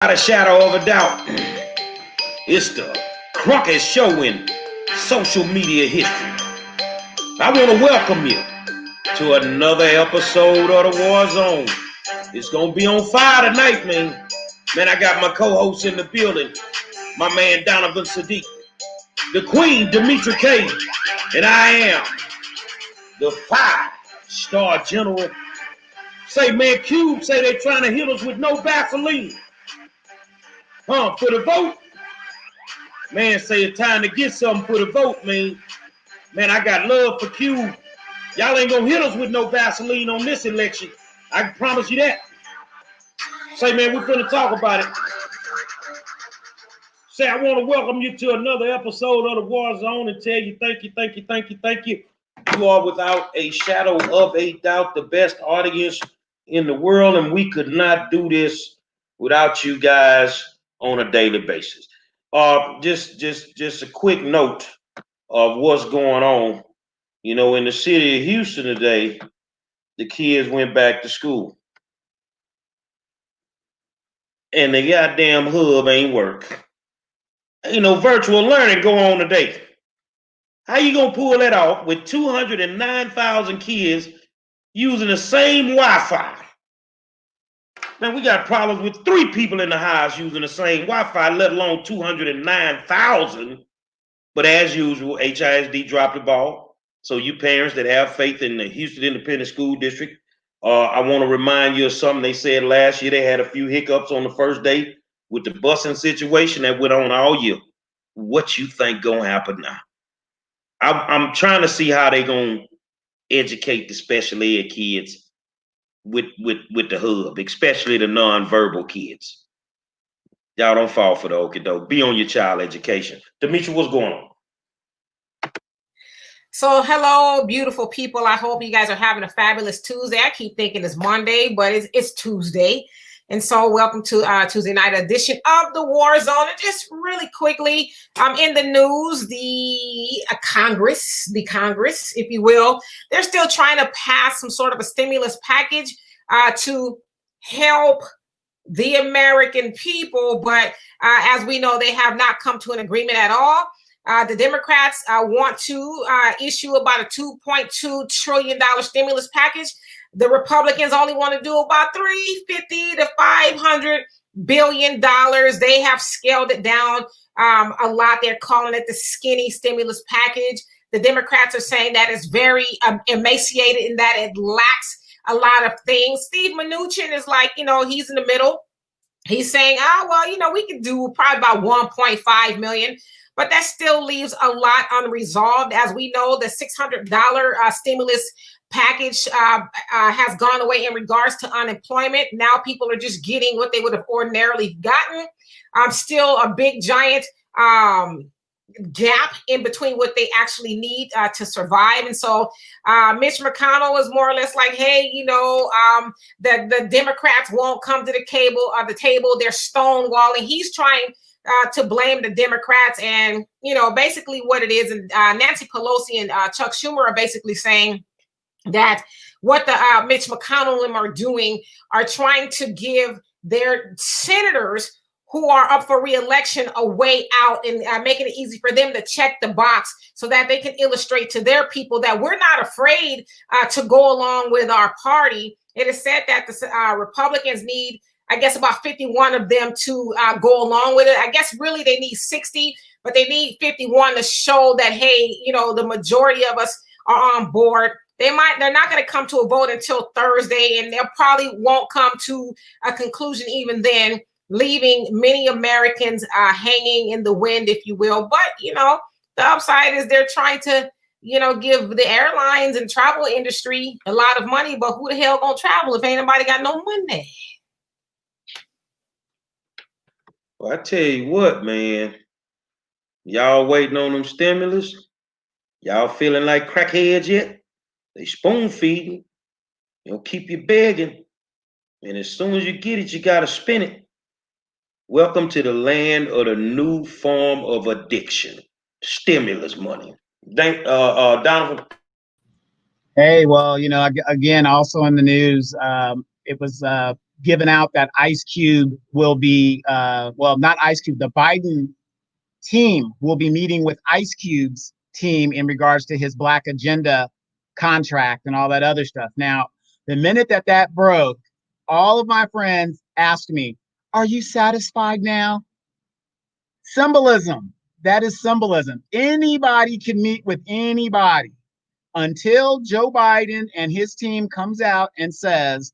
Without a shadow of a doubt, it's the Cronkite Show in social media history. I want to welcome you to another episode of the War Zone. It's going to be on fire tonight, man. Man, I got my co-host in the building, my man Donovan Sadiq, the Queen Demetri K, and I am the 5-star general. Say, man, Cube say they trying to hit us with no Vaseline. For the vote? Man, say it's time to get something for the vote, man. Man, I got love for Cube. Y'all ain't gonna hit us with no Vaseline on this election. I can promise you that. Say, man, we're gonna talk about it. Say, I want to welcome you to another episode of the War Zone and tell you thank you. You are without a shadow of a doubt the best audience in the world, and we could not do this without you guys on a daily basis. Just a quick note of what's going on. You know, in the city of Houston today, the kids went back to school. And the goddamn hub ain't work. You know, virtual learning go on today. How you gonna pull that off with 209,000 kids using the same Wi-Fi? Man, we got problems with 3 people in the house using the same Wi-Fi, let alone 209,000. But as usual, HISD dropped the ball. So you parents that have faith in the Houston Independent School District, I want to remind you of something they said last year. They had a few hiccups on the first day with the busing situation that went on all year. What you think gonna happen now? I'm trying to see how they gonna educate the special ed kids with the hub, especially the nonverbal kids. Y'all don't fall for the okie doke. Be on your child education. Demetri, what's going on? So hello, beautiful people. I hope you guys are having a fabulous Tuesday. I keep thinking it's Monday, but it's Tuesday. And so welcome to Tuesday night edition of the War Zone. And just really quickly, in the news, the Congress, if you will, they're still trying to pass some sort of a stimulus package to help the American people. But as we know, they have not come to an agreement at all. The Democrats want to issue about a $2.2 trillion stimulus package. The Republicans only want to do about $350 to $500 billion. They have scaled it down a lot. They're calling it the skinny stimulus package. The Democrats are saying that it's very emaciated and that it lacks a lot of things. Steve Mnuchin is like, he's in the middle. He's saying, we could do probably about 1.5 million. But that still leaves a lot unresolved. As we know, the $600 stimulus package has gone away in regards to unemployment. Now people are just getting what they would have ordinarily gotten. Still a big, giant gap in between what they actually need to survive. And so Mitch McConnell is more or less like, hey, the Democrats won't come to the table. They're stonewalling. He's trying to blame the Democrats, and basically what it is, and Nancy Pelosi and Chuck Schumer are basically saying that what the Mitch McConnell and them are doing are trying to give their senators who are up for re-election a way out and making it easy for them to check the box so that they can illustrate to their people that we're not afraid to go along with our party. It is said that the Republicans need, I guess, about 51 of them to go along with it. I guess really they need 60, but they need 51 to show that, hey, the majority of us are on board. They're not going to come to a vote until Thursday, and they probably won't come to a conclusion even then, leaving many Americans hanging in the wind, if you will. But, the upside is they're trying to, give the airlines and travel industry a lot of money, but who the hell gonna travel if ain't nobody got no money? Well, I tell you what, man. Y'all waiting on them stimulus? Y'all feeling like crackheads yet? They spoon feeding. Keep you begging. And as soon as you get it, you gotta spend it. Welcome to the land of the new form of addiction. Stimulus money. Donovan. Hey, well, again, also in the news, it was given out that Ice Cube will be, well, not Ice Cube, the Biden team will be meeting with Ice Cube's team in regards to his Black Agenda contract and all that other stuff. Now, the minute that that broke, all of my friends asked me, are you satisfied now? Symbolism. That is symbolism. Anybody can meet with anybody until Joe Biden and his team comes out and says,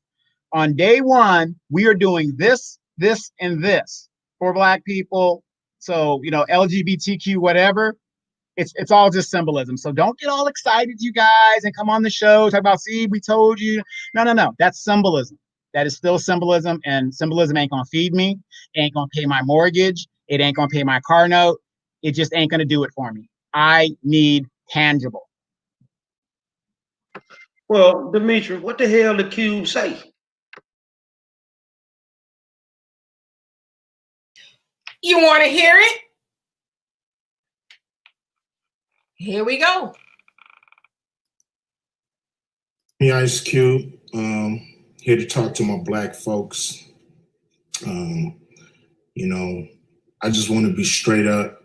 on day one, we are doing this, this, and this for Black people. So, you know, LGBTQ, whatever, it's all just symbolism. So don't get all excited, you guys, and come on the show, talk about, see, we told you. No. That's symbolism. That is still symbolism, and symbolism ain't gonna feed me, ain't gonna pay my mortgage, it ain't gonna pay my car note. It just ain't gonna do it for me. I need tangible. Well, Demetri, what the hell did Cube say? You want to hear it? Here we go. Me, Ice Cube, here to talk to my Black folks. You know, I just want to be straight up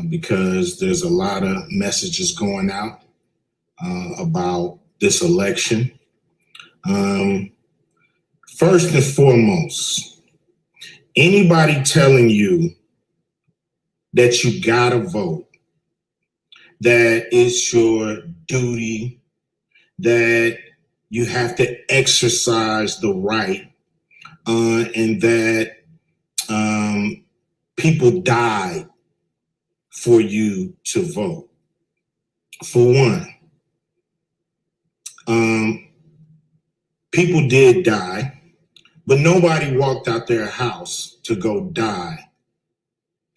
because there's a lot of messages going out about this election. First and foremost, anybody telling you that you gotta vote, that it's your duty, that you have to exercise the right, and that people died for you to vote. For one, people did die, but nobody walked out their house to go die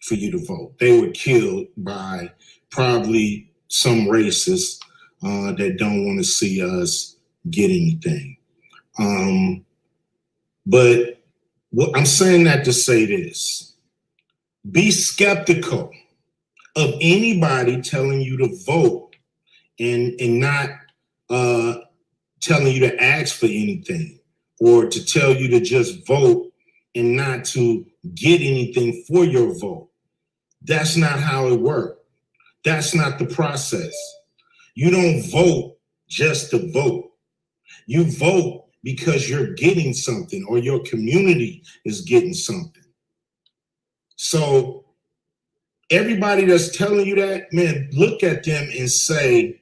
for you to vote. They were killed by probably some racists that don't want to see us get anything. But what I'm saying that to say this: be skeptical of anybody telling you to vote and not telling you to ask for anything, or to tell you to just vote and not to get anything for your vote. That's not how it works. That's not the process. You don't vote just to vote. You vote because you're getting something, or your community is getting something. So everybody that's telling you that, man, look at them and say,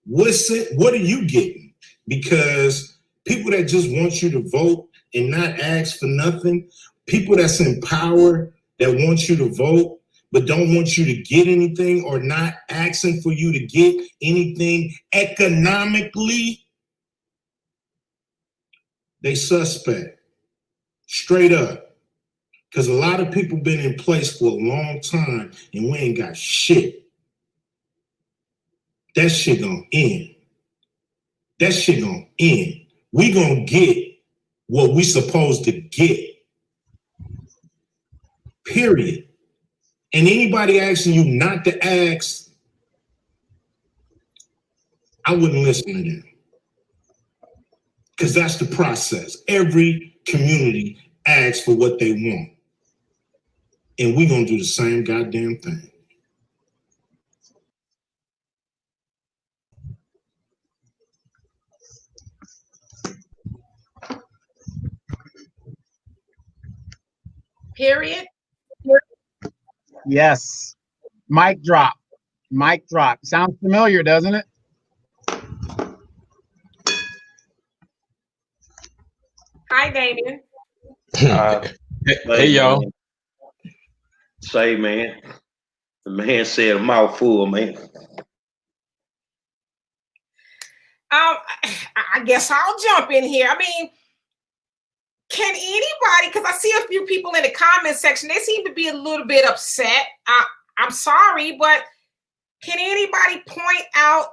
what are you getting? Because people that just want you to vote and not ask for nothing, people that's in power that want you to vote but don't want you to get anything, or not asking for you to get anything economically, they suspect, straight up. Because a lot of people been in place for a long time and we ain't got shit. That shit gonna end. That shit gonna end. We gonna get what we supposed to get. Period. And anybody asking you not to ask, I wouldn't listen to them. Because that's the process. Every community asks for what they want. And we're gonna do the same goddamn thing. Period. Yes. Mic drop. Mic drop. Sounds familiar, doesn't it? Hi, Damien. Hey, y'all. Say, man. The man said a mouthful, man. I guess I'll jump in here. I mean, can anybody, because I see a few people in the comment section, they seem to be a little bit upset. I'm sorry, but can anybody point out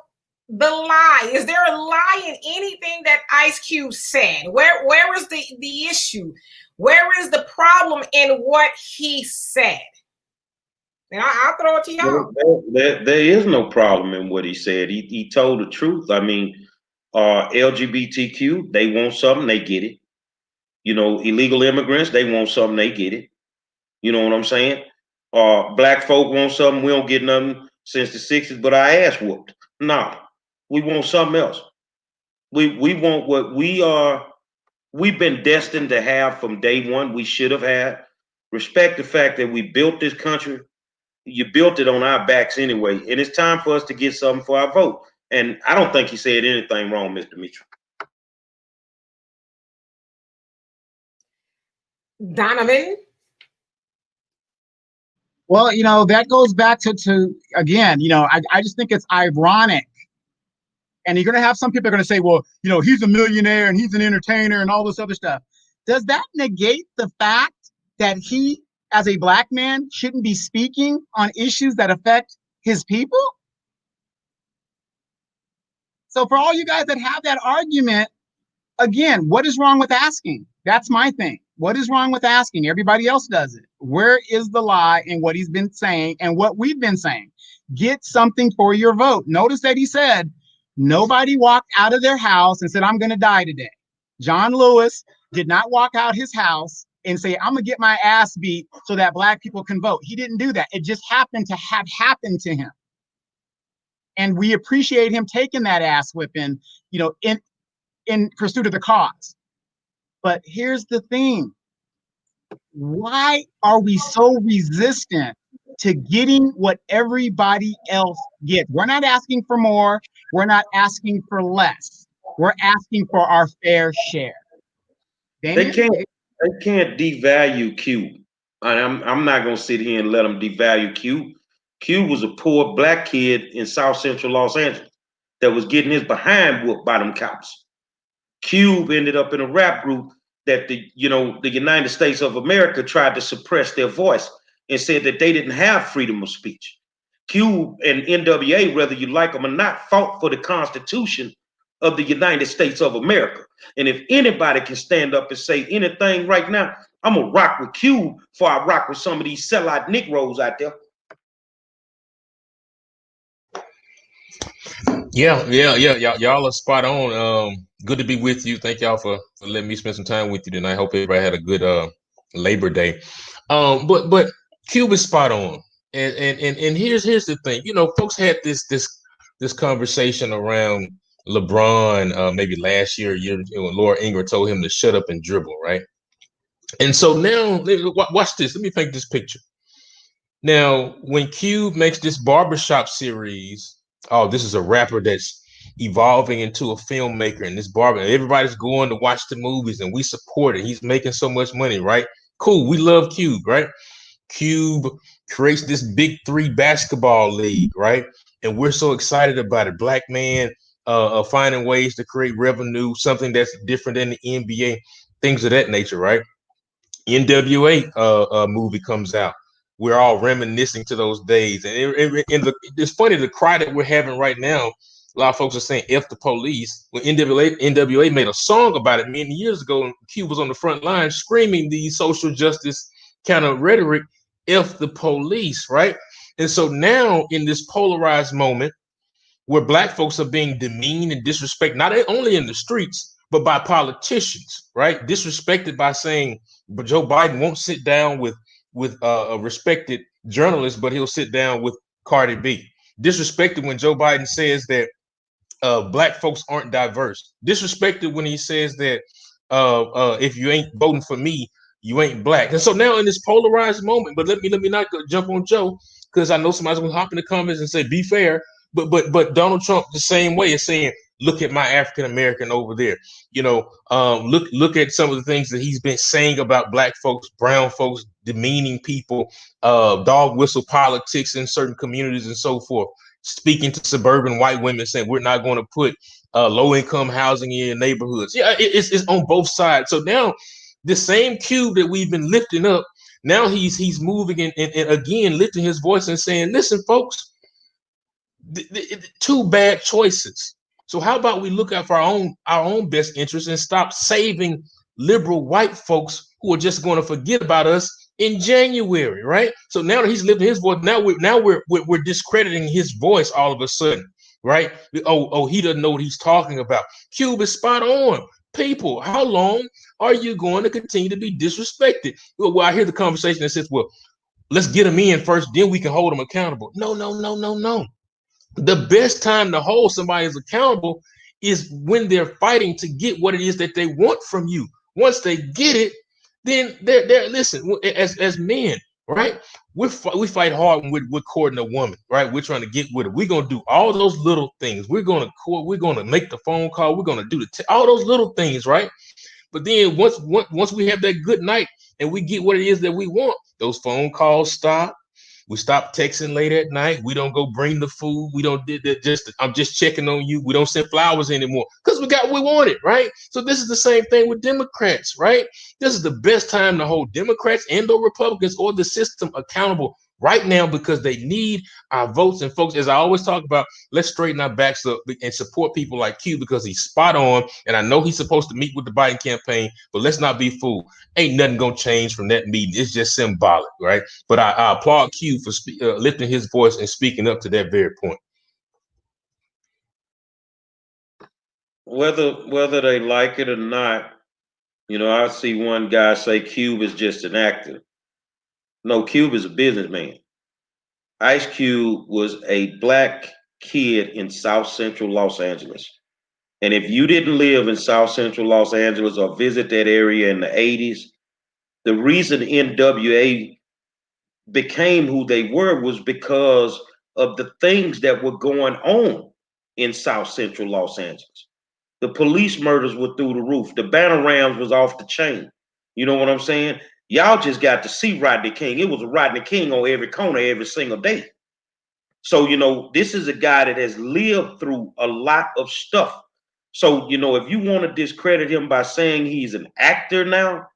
the lie? Is there a lie in anything that Ice Cube said? Where is the issue? Where is the problem in what he said? And I'll throw it to y'all. There is no problem in what he said. He told the truth. I mean, LGBTQ, they want something, they get it. You know, illegal immigrants, they want something, they get it. You know what I'm saying? Black folk want something, we don't get nothing since the 60s, but our ass whooped. No, we want something else. We want what we've been destined to have from day one. We should have had. Respect the fact that we built this country. You built it on our backs anyway, and it's time for us to get something for our vote. And I don't think he said anything wrong, Mr. Mitchell. Donovan? Well, you know, that goes back to again, you know, I just think it's ironic. And you're going to have some people are going to say, well, you know, he's a millionaire and he's an entertainer and all this other stuff. Does that negate the fact that he, as a black man, shouldn't be speaking on issues that affect his people? So for all you guys that have that argument, again, what is wrong with asking? That's my thing. What is wrong with asking? Everybody else does it. Where is the lie in what he's been saying and what we've been saying? Get something for your vote. Notice that he said, nobody walked out of their house and said, I'm going to die today. John Lewis did not walk out his house and say, I'm going to get my ass beat so that black people can vote. He didn't do that. It just happened to have happened to him. And we appreciate him taking that ass whipping, you know, in pursuit of the cause. But here's the thing. Why are we so resistant to getting what everybody else gets? We're not asking for more. We're not asking for less. We're asking for our fair share. Damien? They can't devalue Q. I'm not gonna sit here and let them devalue Q. Q was a poor black kid in South Central Los Angeles that was getting his behind whooped by them cops. Cube ended up in a rap group that the United States of America tried to suppress their voice and said that they didn't have freedom of speech. Cube and NWA, whether you like them or not, fought for the Constitution of the United States of America. And if anybody can stand up and say anything right now, I'm gonna rock with Cube before I rock with some of these sellout Negroes out there. Yeah. Y'all are spot on. Good to be with you. Thank y'all for letting me spend some time with you tonight. I hope everybody had a good Labor Day. But Cube is spot on. And here's the thing. You know, folks had this conversation around LeBron maybe last year when Laura Ingraham told him to shut up and dribble, right? And so now watch this. Let me paint this picture. Now, when Cube makes this barbershop series, oh, this is a rapper that's evolving into a filmmaker, and this barber, everybody's going to watch the movies, and we support it. He's making so much money, right? Cool. We love Cube, right? Cube creates this Big Three basketball league, right? And we're so excited about it. Black man finding ways to create revenue, something that's different than the NBA, things of that nature, right? NWA movie comes out. We're all reminiscing to those days. And it's funny, the cry that we're having right now, a lot of folks are saying F the police. When NWA made a song about it many years ago, and Cube was on the front line screaming the social justice kind of rhetoric, F the police, right? And so now in this polarized moment where black folks are being demeaned and disrespected, not only in the streets, but by politicians, right? Disrespected by saying, but Joe Biden won't sit down with a respected journalist, but he'll sit down with Cardi B. Disrespected when Joe Biden says that black folks aren't diverse. Disrespected when he says that if you ain't voting for me, you ain't black. And so now in this polarized moment, but let me not jump on Joe, because I know somebody's gonna hop in the comments and say, be fair. But Donald Trump the same way is saying, look at my African American over there. You know, look at some of the things that he's been saying about black folks, brown folks, demeaning people, dog whistle politics in certain communities and so forth. Speaking to suburban white women, saying we're not going to put low income housing in neighborhoods. Yeah, it's on both sides. So now the same Cube that we've been lifting up, now he's moving and again lifting his voice and saying, listen, folks, two bad choices. So how about we look out for our own best interests and stop saving liberal white folks who are just going to forget about us in January, right? So now that he's lifting his voice, now we're discrediting his voice all of a sudden, right? Oh, he doesn't know what he's talking about. Cube is spot on. people. How long are you going to continue to be disrespected? Well, I hear the conversation that says, well, let's get them in first, then we can hold them accountable. No. The best time to hold somebody as accountable is when they're fighting to get what it is that they want from you. Once they get it, then they're listen, as men, right? We fight hard when we're courting a woman, right? We're trying to get with her. We're gonna do all those little things. We're gonna court. We're gonna make the phone call. We're gonna do all those little things, right? But then once we have that good night and we get what it is that we want, those phone calls stop. We stop texting late at night. We don't go bring the food. We don't I'm just checking on you. We don't send flowers anymore because we got what we wanted, right? So this is the same thing with Democrats, right? This is the best time to hold Democrats and or Republicans or the system accountable right now because they need our votes. And folks, as I always talk about, let's straighten our backs up and support people like Q because he's spot on. And I know he's supposed to meet with the Biden campaign, but let's not be fooled. Ain't nothing gonna change from that meeting. It's just symbolic, right? But I applaud Q for lifting his voice and speaking up to that very point. Whether they like it or not, I see one guy say Cube is just an actor. No, Cube is a businessman. Ice Cube was a black kid in South Central Los Angeles. And if you didn't live in South Central Los Angeles or visit that area in the 80s, the reason NWA became who they were was because of the things that were going on in South Central Los Angeles. The police murders were through the roof. The Bannerams was off the chain. You know what I'm saying? Y'all just got to see Rodney King. It was a Rodney King on every corner every single day. So, this is a guy that has lived through a lot of stuff. So, if you want to discredit him by saying he's an actor now,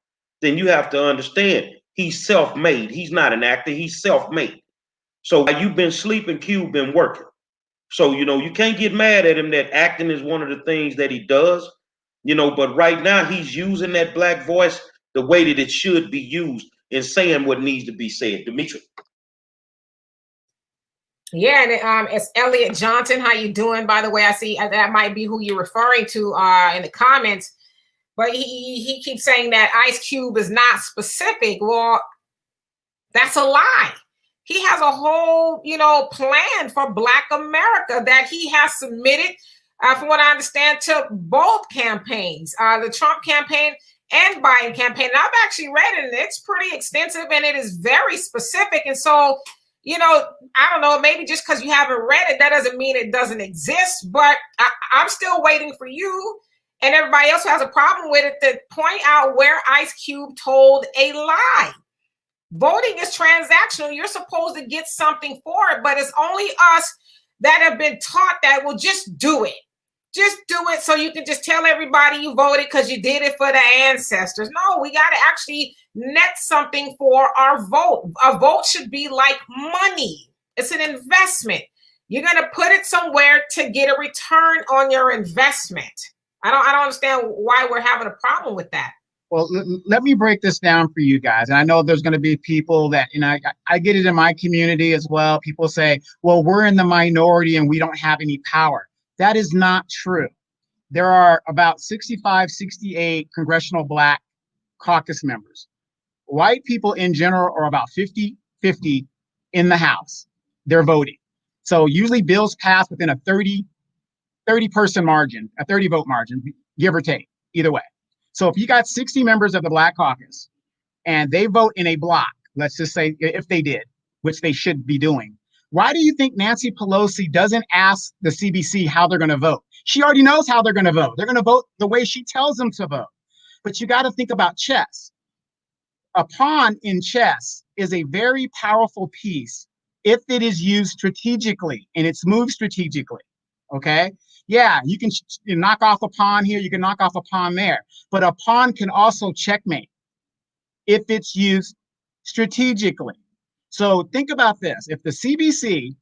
then you have to understand he's self-made. He's not an actor. He's self-made. So while you've been sleeping, Q been working. So, you can't get mad at him that acting is one of the things that he does, but right now he's using that black voice the way that it should be used and saying what needs to be said. Demetri. Yeah, and it's Elliot Johnson. How you doing? By the way, I see that might be who you're referring to in the comments. But he keeps saying that Ice Cube is not specific. Well, that's a lie. He has a whole, plan for Black America that he has submitted, from what I understand, to both campaigns, the Trump campaign and Biden campaign. And I've actually read it, and it's pretty extensive, and it is very specific. And so, I don't know, maybe just because you haven't read it, that doesn't mean it doesn't exist. But I'm still waiting for you and everybody else who has a problem with it to point out where Ice Cube told a lie. Voting is transactional. You're supposed to get something for it, but it's only us that have been taught that, well, just do it. Just do it so you can just tell everybody you voted because you did it for the ancestors. No, we got to actually net something for our vote. A vote should be like money. It's an investment. You're going to put it somewhere to get a return on your investment. I don't understand why we're having a problem with that. Well, let me break this down for you guys. And I know there's going to be people that, I get it in my community as well. People say, well, we're in the minority and we don't have any power. That is not true. There are about 65, 68 Congressional Black Caucus members. White people in general are about 50-50 in the House. They're voting. So usually bills pass within a 30 person margin, a 30 vote margin, give or take, either way. So if you got 60 members of the Black Caucus and they vote in a block, let's just say if they did, which they should be doing, why do you think Nancy Pelosi doesn't ask the CBC how they're going to vote? She already knows how they're going to vote. They're going to vote the way she tells them to vote. But you got to think about chess. A pawn in chess is a very powerful piece if it is used strategically and it's moved strategically. Okay? Yeah, you can knock off a pawn here, you can knock off a pawn there, but a pawn can also checkmate if it's used strategically. So think about this. If the CBC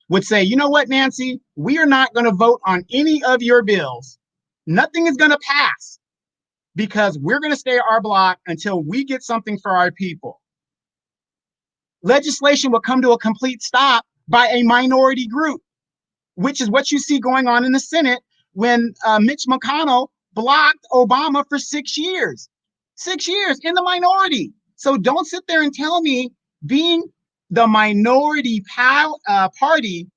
would say, you know what, Nancy, we are not going to vote on any of your bills. Nothing is going to pass because we're going to stay at our block until we get something for our people. Legislation will come to a complete stop by a minority group, which is what you see going on in the Senate when Mitch McConnell blocked Obama for 6 years. 6 years in the minority. So don't sit there and tell me being the minority party,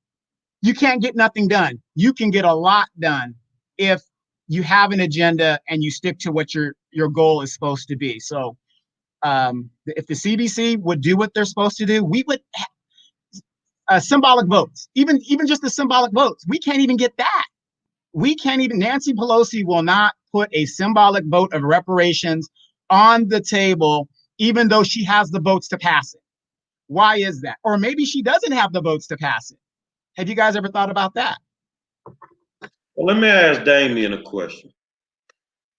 you can't get nothing done. You can get a lot done if you have an agenda and you stick to what your goal is supposed to be. So if the CBC would do what they're supposed to do, we would symbolic votes, even just the symbolic votes. We can't even get that. Nancy Pelosi will not put a symbolic vote of reparations on the table, even though she has the votes to pass it. Why is that? Or maybe she doesn't have the votes to pass it. Have you guys ever thought about that? Well, let me ask Damien a question.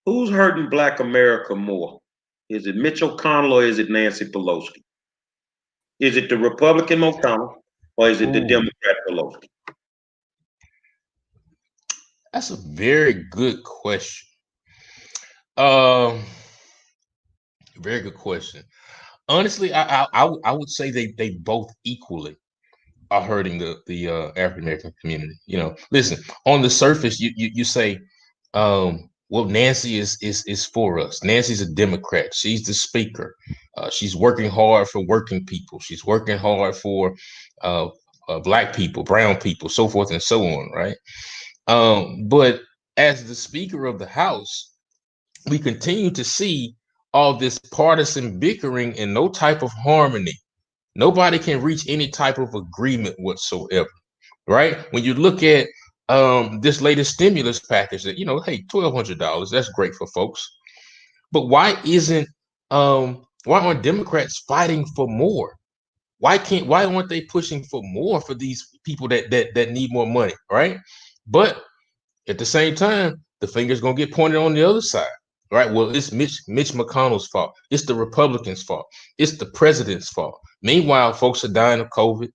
Who's hurting Black America more? Is it Mitch McConnell or is it Nancy Pelosi? Is it the Republican McConnell or is it the Democrat Pelosi? That's a very good question. Very good question. Honestly, I would say they both equally are hurting the African American community. You know, listen, on the surface, you say, well, Nancy is for us. Nancy's a Democrat. She's the speaker. She's working hard for working people. She's working hard for Black people, brown people, so forth and so on, right? But as the Speaker of the House, we continue to see all this partisan bickering and no type of harmony. Nobody can reach any type of agreement whatsoever, right? When you look at this latest stimulus package that, hey, $1,200, that's great for folks. But why aren't Democrats fighting for more? Why aren't they pushing for more for these people that need more money, right? But at the same time, the finger's gonna get pointed on the other side, right? Well, it's Mitch McConnell's fault. It's the Republicans' fault. It's the president's fault. Meanwhile, folks are dying of COVID.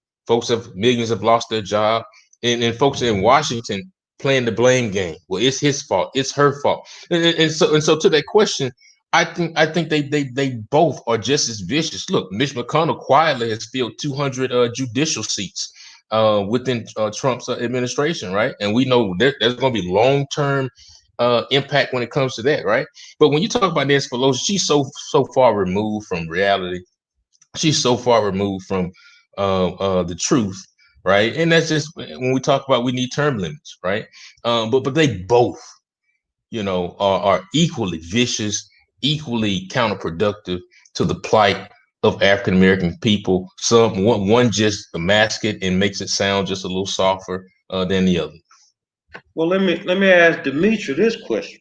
Millions have lost their job, and folks in Washington playing the blame game. Well, it's his fault. It's her fault. And so to that question, I think they both are just as vicious. Look, Mitch McConnell quietly has filled 200 judicial seats within Trump's administration, right? And we know there's going to be long-term impact when it comes to that, right? But when you talk about Nancy Pelosi, she's so far removed from reality. She's so far removed from the truth, right? And that's just when we talk about we need term limits, right? But they both, are equally vicious, equally counterproductive to the plight of African American people. One just masks it and makes it sound just a little softer than the other. Well, let me ask Demetri this question,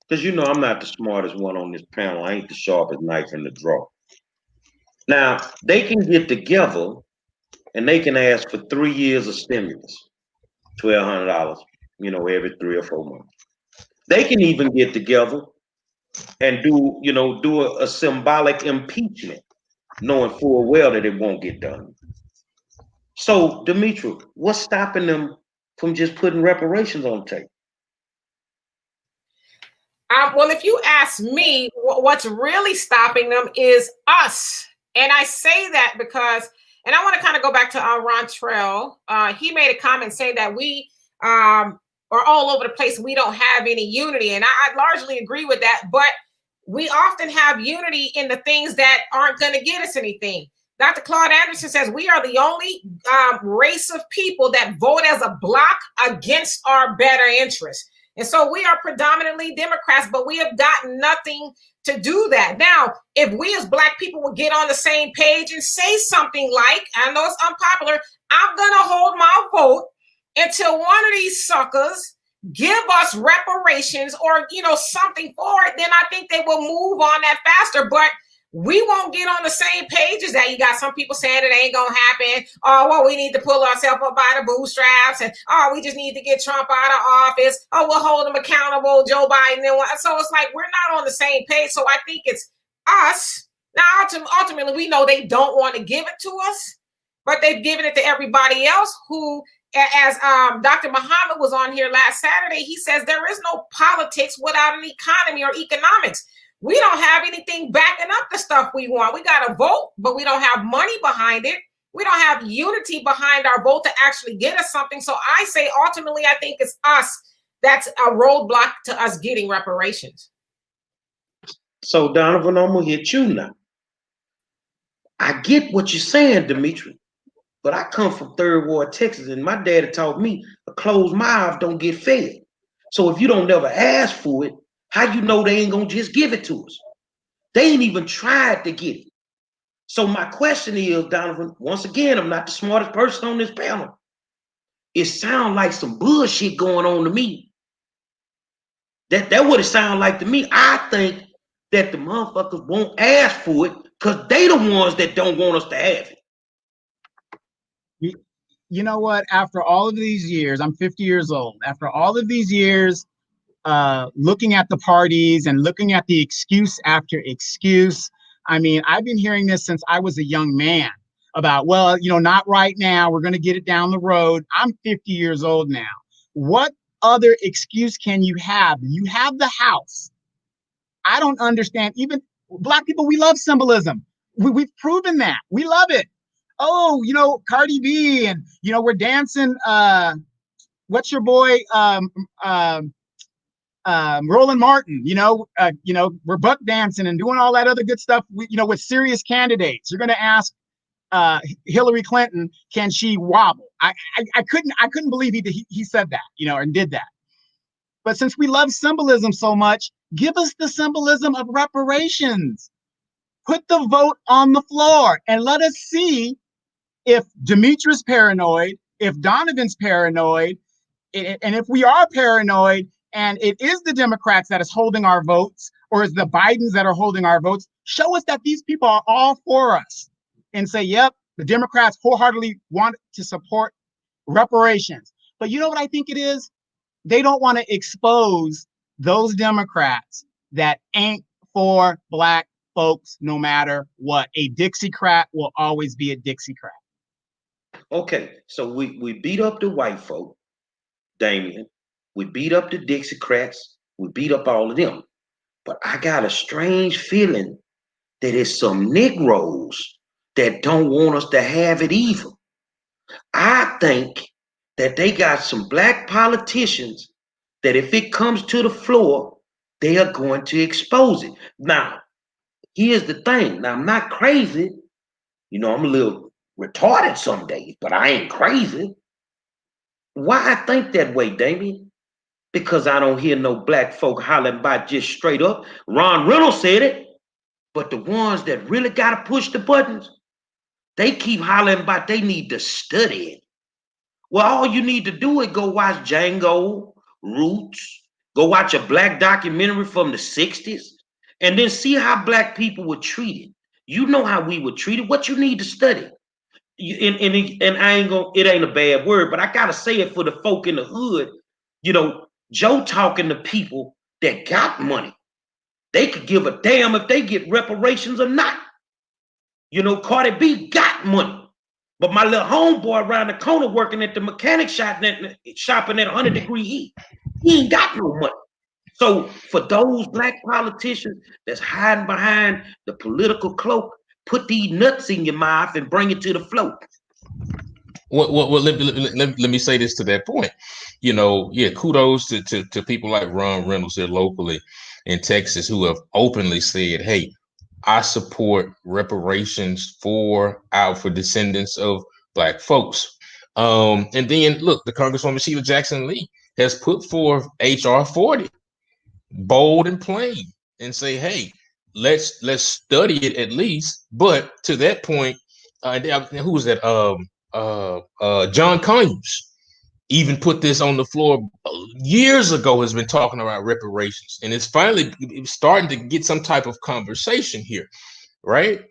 because I'm not the smartest one on this panel. I ain't the sharpest knife in the drawer. Now they can get together and they can ask for 3 years of stimulus, $1,200, every 3 or 4 months. They can even get together and do a symbolic impeachment, knowing full well that it won't get done. So, Demetri, what's stopping them from just putting reparations on the table? Well, if you ask me, what's really stopping them is us. And I say that because, and I want to kind of go back to Ron Trell. He made a comment saying that we are all over the place. We don't have any unity. And I largely agree with that. But we often have unity in the things that aren't going to get us anything. Dr. Claude Anderson says we are the only race of people that vote as a block against our better interests. And so we are predominantly Democrats, but we have gotten nothing to do that. Now, if we as Black people would get on the same page and say something like, I know it's unpopular, I'm going to hold my vote until one of these suckers give us reparations or, something for it, then I think they will move on that faster. But we won't get on the same page as that. You got some people saying it ain't gonna happen. Oh, well, we need to pull ourselves up by the bootstraps, and we just need to get Trump out of office. Oh, we'll hold him accountable, Joe Biden. So it's like we're not on the same page. So I think it's us. Now, ultimately, we know they don't want to give it to us, but they've given it to everybody else who, as Dr. Muhammad was on here last Saturday, he says there is no politics without an economy or economics. We don't have anything backing up the stuff we want. We got to vote, but we don't have money behind it. We don't have unity behind our vote to actually get us something. So I say, ultimately, I think it's us that's a roadblock to us getting reparations. So Donovan, I'm gonna hit you now. I get what you're saying, Demetri, but I come from Third Ward, Texas, and my daddy taught me a closed mouth don't get fed. So if you don't never ask for it, how you know they ain't gonna just give it to us? They ain't even tried to get it. So my question is, Donovan, once again, I'm not the smartest person on this panel. It sounds like some bullshit going on to me. That what it sounds like to me. I think that the motherfuckers won't ask for it because they the ones that don't want us to have it. You know what? After all of these years, I'm 50 years old. After all of these years, looking at the parties and looking at the excuse after excuse, I mean, I've been hearing this since I was a young man about, well, not right now. We're going to get it down the road. I'm 50 years old now. What other excuse can you have? You have the house. I don't understand. Even Black people, we love symbolism. We've proven that. We love it. Oh, Cardi B, and we're dancing. What's your boy? Roland Martin. We're buck dancing and doing all that other good stuff. With serious candidates, you're going to ask Hillary Clinton, can she wobble? I couldn't believe he said that, and did that. But since we love symbolism so much, give us the symbolism of reparations. Put the vote on the floor and let us see if Demetri's paranoid, if Donovan's paranoid, and if we are paranoid and it is the Democrats that is holding our votes, or is the Bidens that are holding our votes, show us that these people are all for us and say, yep, the Democrats wholeheartedly want to support reparations. But you know what I think it is? They don't want to expose those Democrats that ain't for Black folks no matter what. A Dixiecrat will always be a Dixiecrat. Okay, so we beat up the white folk, Damien. We beat up the Dixiecrats. We beat up all of them. But I got a strange feeling that it's some Negroes that don't want us to have it either. I think that they got some Black politicians that if it comes to the floor, they are going to expose it. Now, here's the thing. Now, I'm not crazy. I'm a little retarded some days, but I ain't crazy. Why I think that way, Damien? Because I don't hear no Black folk hollering about just straight up. Ron Reynolds said it, but the ones that really got to push the buttons, they keep hollering about they need to study it. Well, all you need to do is go watch Django, Roots, go watch a Black documentary from the 60s, and then see how Black people were treated. You know how we were treated. What you need to study. And I ain't gonna, it ain't a bad word, but I gotta say it for the folk in the hood. Joe talking to people that got money. They could give a damn if they get reparations or not. Cardi B got money. But my little homeboy around the corner working at the mechanic shop, shopping at 100 degree heat, he ain't got no money. So for those Black politicians that's hiding behind the political cloak, put these nuts in your mouth and bring it to the float. Well, let me say this to that point. Kudos to people like Ron Reynolds here locally in Texas who have openly said, hey, I support reparations for descendants of Black folks. And then look, the Congresswoman Sheila Jackson Lee has put forth HR 40, bold and plain, and say, hey, let's study it at least. But to that point, who was that? John Conyers even put this on the floor years ago, has been talking about reparations, and it's finally starting to get some type of conversation here, right?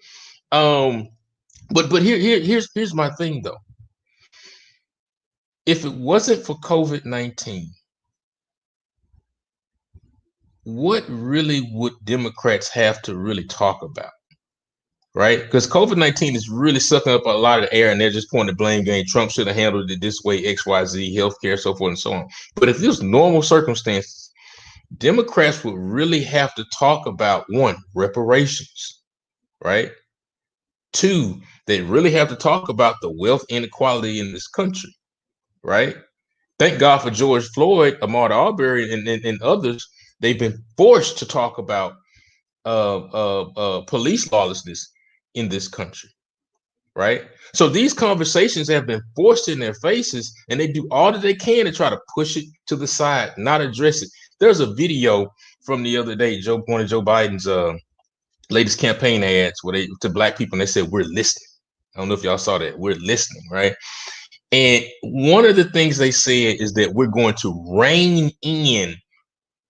But here's my thing though. If it wasn't for COVID-19, what really would Democrats have to really talk about? Right? Because COVID-19 is really sucking up a lot of air, and they're just pointing the blame game. Trump should have handled it this way, XYZ, healthcare, so forth and so on. But if it was normal circumstances, Democrats would really have to talk about, one, reparations, right? Two, they really have to talk about the wealth inequality in this country, right? Thank God for George Floyd, Ahmaud Arbery, and others. They've been forced to talk about police lawlessness in this country, right? So these conversations have been forced in their faces, and they do all that they can to try to push it to the side, not address it. There's a video from the other day, one of Joe Biden's latest campaign ads, where they to black people, and they said, "We're listening." I don't know if y'all saw that. We're listening, right? And one of the things they said is that we're going to rein in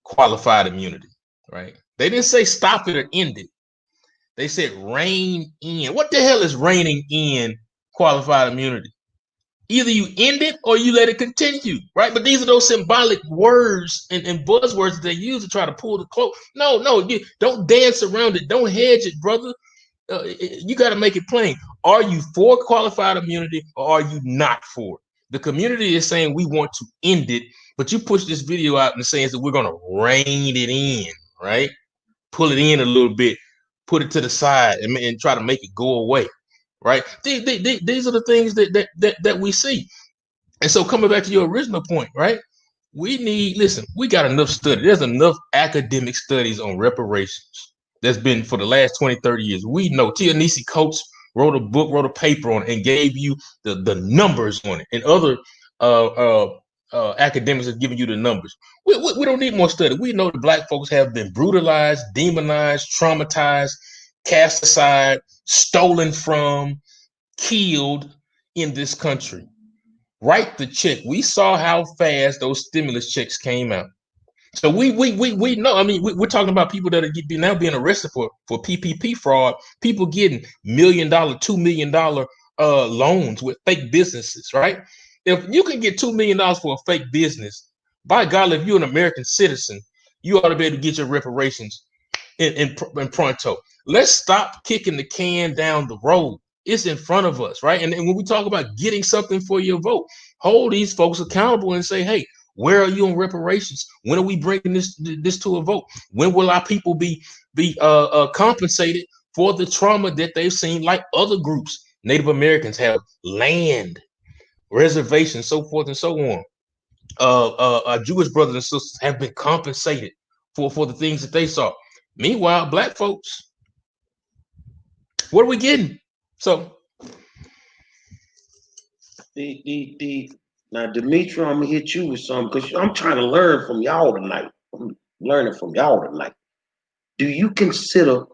qualified immunity, right? They didn't say stop it or end it. They said rein in. What the hell is reining in qualified immunity? Either you end it or you let it continue, right? But these are those symbolic words and buzzwords that they use to try to pull the cloak. No, you don't dance around it. Don't hedge it, brother. You got to make it plain. Are you for qualified immunity or are you not for it? The community is saying we want to end it, but you push this video out and saying that we're going to rein it in, right? Pull it in a little bit, put it to the side, and try to make it go away, right? These are the things that we see. And so coming back to your original point, right? We got enough study. There's enough academic studies on reparations that's been for the last 20, 30 years. We know Ta-Nehisi Coates wrote a paper on it and gave you the numbers on it, and other academics have given you the numbers. We don't need more study. We know that black folks have been brutalized, demonized, traumatized, cast aside, stolen from, killed in this country. Write the check. We saw how fast those stimulus checks came out. So we know. I mean, we're talking about people that are now being arrested for PPP fraud. People getting $1 million, $2 million loans with fake businesses, right? If you can get $2 million for a fake business, by God, if you're an American citizen, you ought to be able to get your reparations in pronto. Let's stop kicking the can down the road. It's in front of us, right? And when we talk about getting something for your vote, hold these folks accountable and say, hey, where are you on reparations? When are we bringing this to a vote? When will our people be compensated for the trauma that they've seen, like other groups? Native Americans have land, reservations, so forth and so on. Our Jewish brothers and sisters have been compensated for the things that they saw. Meanwhile, black folks, what are we getting? So now, Demetri, I'm gonna hit you with something because I'm trying to learn from y'all tonight. I'm learning from y'all tonight. Do you consider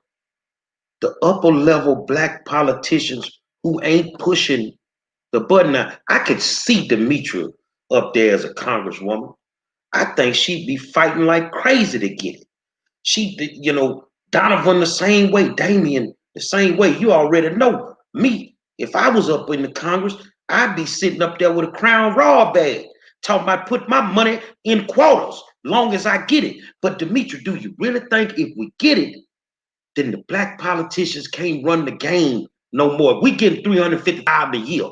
the upper level black politicians who ain't pushing the button? Now, I could see Demetri up there as a congresswoman. I think she'd be fighting like crazy to get it. Donovan the same way, Damien the same way. You already know me. If I was up in the Congress, I'd be sitting up there with a Crown Raw bag, talking about put my money in quotas, long as I get it. But Demetri, do you really think if we get it, then the black politicians can't run the game no more? We getting $350,000 a year.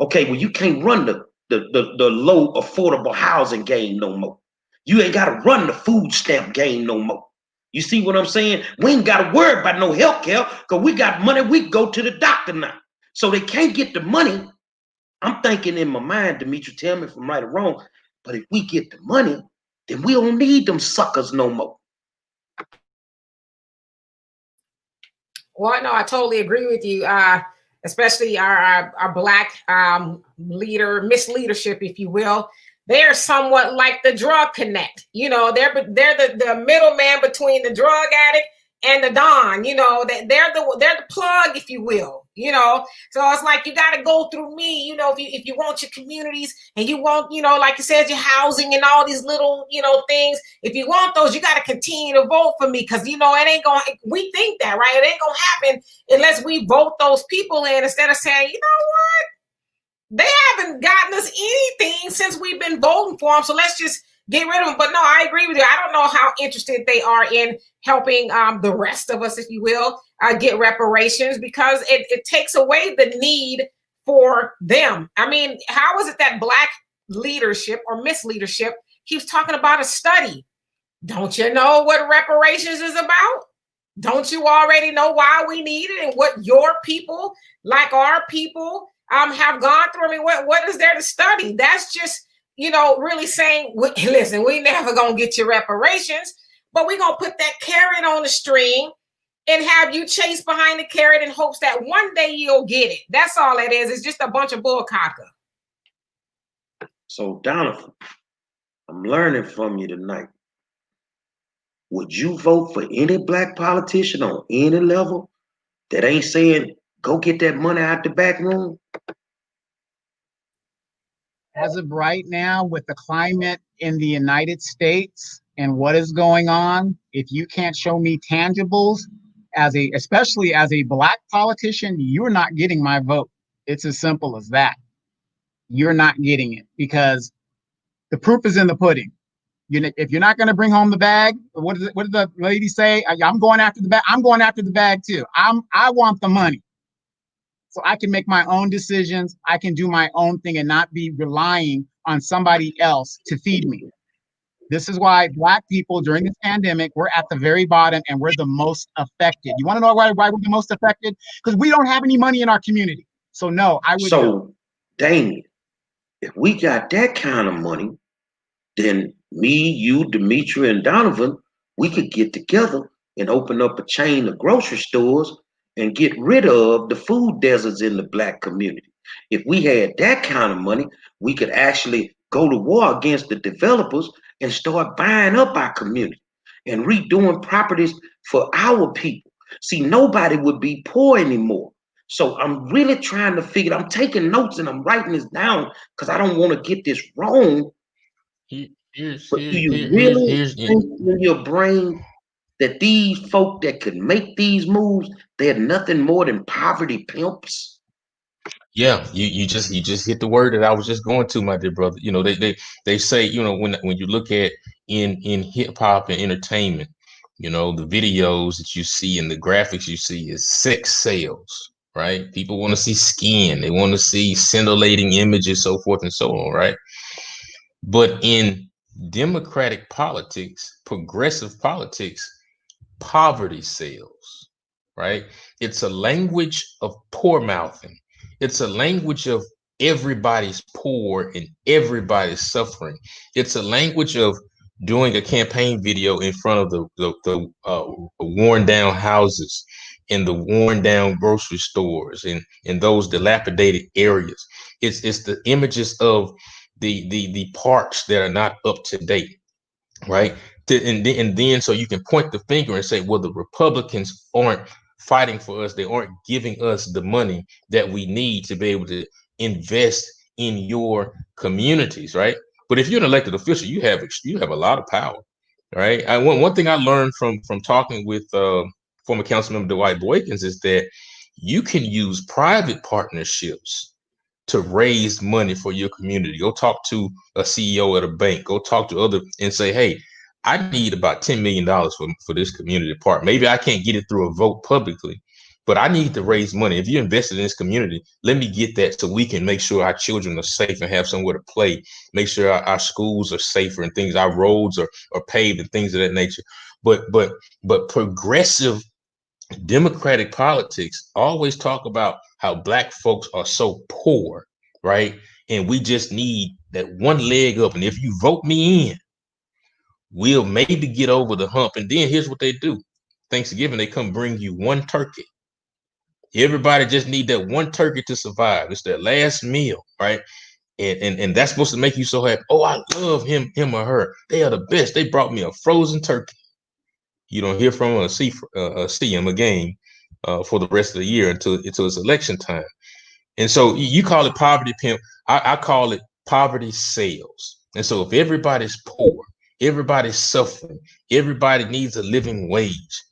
Okay, well, you can't run the low affordable housing game no more. You ain't got to run the food stamp game no more. You see what I'm saying? We ain't got to worry about no health care because we got money. We go to the doctor now. So they can't get the money. I'm thinking in my mind, Demetri, tell me if I'm right or wrong, but if we get the money, then we don't need them suckers no more. Well, no, I totally agree with you. Especially our black misleadership, if you will. They're somewhat like the drug connect. They're the middleman between the drug addict and the Don. They're the plug, if you will. So it's like you got to go through me. If you want your communities and you want, like you said, your housing and all these little, things. If you want those, you got to continue to vote for me because it ain't gonna. We think that, right? It ain't gonna happen unless we vote those people in instead of saying, you know what. They haven't gotten us anything since we've been voting for them. So let's just get rid of them. But no, I agree with you. I don't know how interested they are in helping the rest of us, if you will, get reparations because it takes away the need for them. I mean, how is it that black leadership or misleadership keeps talking about a study? Don't you know what reparations is about? Don't you already know why we need it and what your people, like our people, have gone through? I mean, what is there to study? That's just really saying, listen, we never gonna get your reparations, but we're gonna put that carrot on the string and have you chase behind the carrot in hopes that one day you'll get it. That's all it is. It's just a bunch of bullcocker. So, Donovan, I'm learning from you tonight. Would you vote for any black politician on any level that ain't saying, go get that money out the back room? As of right now, with the climate in the United States and what is going on, if you can't show me tangibles, especially as a black politician, you're not getting my vote. It's as simple as that. You're not getting it because the proof is in the pudding. If you're not going to bring home the bag, what did the lady say? I'm going after the bag. I'm going after the bag too. I want the money, so I can make my own decisions. I can do my own thing and not be relying on somebody else to feed me. This is why black people during this pandemic, we're at the very bottom and we're the most affected. You want to know why we're the most affected? Because we don't have any money in our community. So no, I would. So, Damien, if we got that kind of money, then me, you, Demetria, and Donovan, we could get together and open up a chain of grocery stores and get rid of the food deserts in the black community. If we had that kind of money, we could actually go to war against the developers and start buying up our community and redoing properties for our people. See, nobody would be poor anymore. So I'm really trying to figure, I'm taking notes and I'm writing this down because I don't want to get this wrong. But do you really think in your brain that these folk that could make these moves, they're nothing more than poverty pimps? Yeah, you just hit the word that I was just going to, my dear brother. They say, when you look at in hip hop and entertainment, the videos that you see and the graphics you see is sex sales, right? People want to see skin, they want to see scintillating images, so forth and so on, right? But in democratic politics, progressive politics, poverty sells, right? It's a language of poor mouthing. It's a language of everybody's poor and everybody's suffering. It's a language of doing a campaign video in front of the worn down houses, in the worn down grocery stores, in those dilapidated areas. It's the images of the parks that are not up to date, right? And then so you can point the finger and say, well, the Republicans aren't fighting for us. They aren't giving us the money that we need to be able to invest in your communities, right? But if you're an elected official, you have a lot of power, right? One thing I learned from talking with former Councilmember Dwight Boykins is that you can use private partnerships to raise money for your community. Go talk to a CEO at a bank. Go talk to other and say, hey, I need about $10 million for this community park. Maybe I can't get it through a vote publicly, but I need to raise money. If you invested in this community, let me get that so we can make sure our children are safe and have somewhere to play. Make sure our schools are safer and things, our roads are paved and things of that nature. But progressive democratic politics always talk about how black folks are so poor, right? And we just need that one leg up. And if you vote me in, we'll maybe get over the hump. And then here's what they do. Thanksgiving, they come bring you one turkey. Everybody just need that one turkey to survive. It's their last meal, right? And that's supposed to make you so happy. Oh, I love him or her. They are the best. They brought me a frozen turkey. You don't hear from them or see them again for the rest of the year until it's election time. And so you call it poverty pimp. I call it poverty sales. And so if everybody's poor, everybody's suffering, everybody needs a living wage,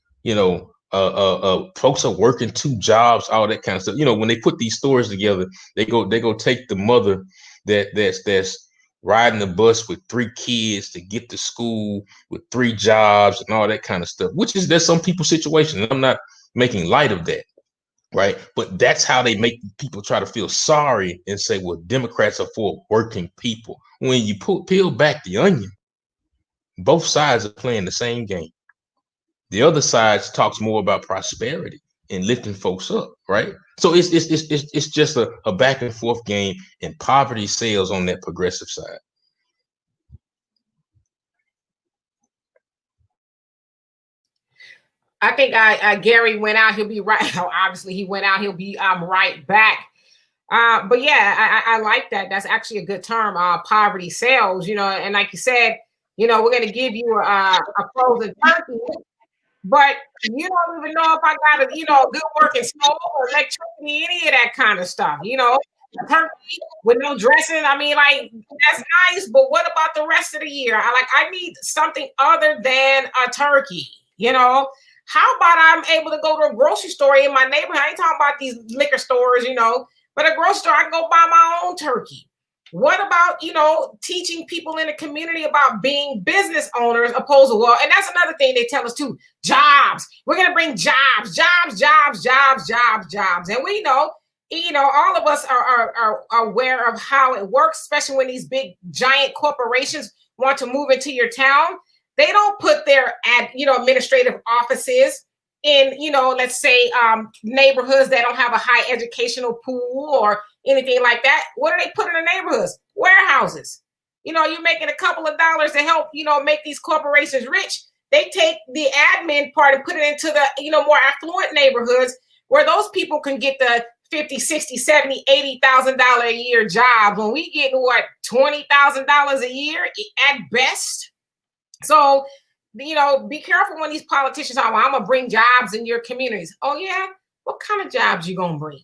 folks are working 2 jobs, all that kind of stuff. When they put these stories together, they go take the mother that's riding the bus with 3 kids to get to school with 3 jobs and all that kind of stuff, that's some people's situation. And I'm not making light of that, right? But that's how they make people try to feel sorry and say, well, Democrats are for working people. When you peel back the onion, both sides are playing the same game. The other side talks more about prosperity and lifting folks up, right? So it's just a back and forth game, and poverty sells on that progressive side. I think Gary went out. He'll be right. Obviously, he went out. He'll be right back. But yeah, I like that. That's actually a good term. Poverty sells. And like you said, we're going to give you a frozen turkey, but you don't even know if I got a good working stove or electricity, any of that kind of stuff. A turkey with no dressing. I mean, like, that's nice, but what about the rest of the year? I need something other than a turkey. How about I'm able to go to a grocery store in my neighborhood? I ain't talking about these liquor stores, but a grocery store, I can go buy my own turkey. What about, teaching people in the community about being business owners opposed to, and that's another thing they tell us too, jobs. We're going to bring jobs. And we know, all of us are aware of how it works, especially when these big giant corporations want to move into your town. They don't put their administrative offices in, let's say neighborhoods that don't have a high educational pool or anything like that. What do they put in the neighborhoods? Warehouses. You're making a couple of dollars to help, make these corporations rich. They take the admin part and put it into the, more affluent neighborhoods where those people can get the $50,000, $60,000, $70,000, $80,000 a year jobs. When we get what, $20,000 a year at best. So, be careful when these politicians are, well, I'm going to bring jobs in your communities. Oh, yeah? What kind of jobs you going to bring?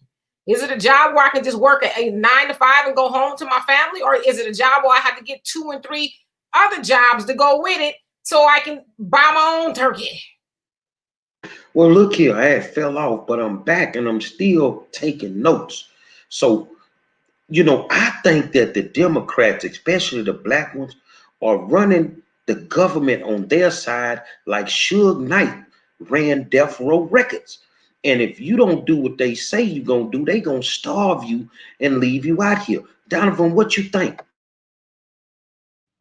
Is it a job where I can just work a 9 to 5 and go home to my family? Or is it a job where I have to get 2 and 3 other jobs to go with it so I can buy my own turkey? Well, look here, I had fell off, but I'm back and I'm still taking notes. So, I think that the Democrats, especially the black ones, are running the government on their side like Suge Knight ran Death Row Records. And if you don't do what they say you're going to do, they going to starve you and leave you out here. Donovan, what you think?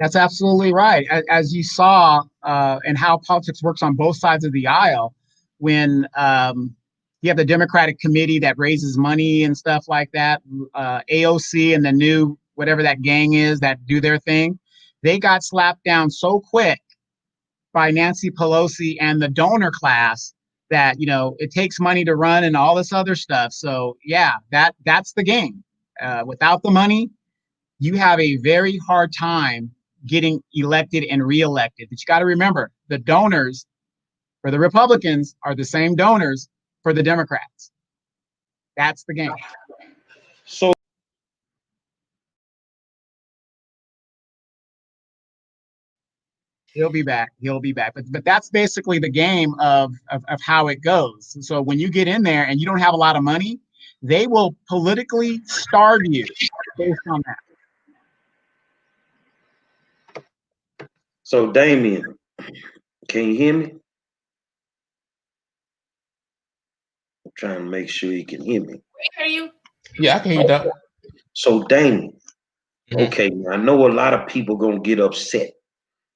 That's absolutely right. As you saw, and how politics works on both sides of the aisle, when you have the Democratic committee that raises money and stuff like that, AOC and the new, whatever that gang is that do their thing, they got slapped down so quick by Nancy Pelosi and the donor class that, it takes money to run and all this other stuff. So yeah, that's the game. Without the money, you have a very hard time getting elected and reelected. But you got to remember, the donors for the Republicans are the same donors for the Democrats. That's the game. So He'll be back. But that's basically the game of how it goes. So when you get in there and you don't have a lot of money, they will politically starve you based on that. So Damien, can you hear me? I'm trying to make sure you can hear me. I hear you. Yeah, I can hear you, Doc. So Damien, okay, I know a lot of people gonna get upset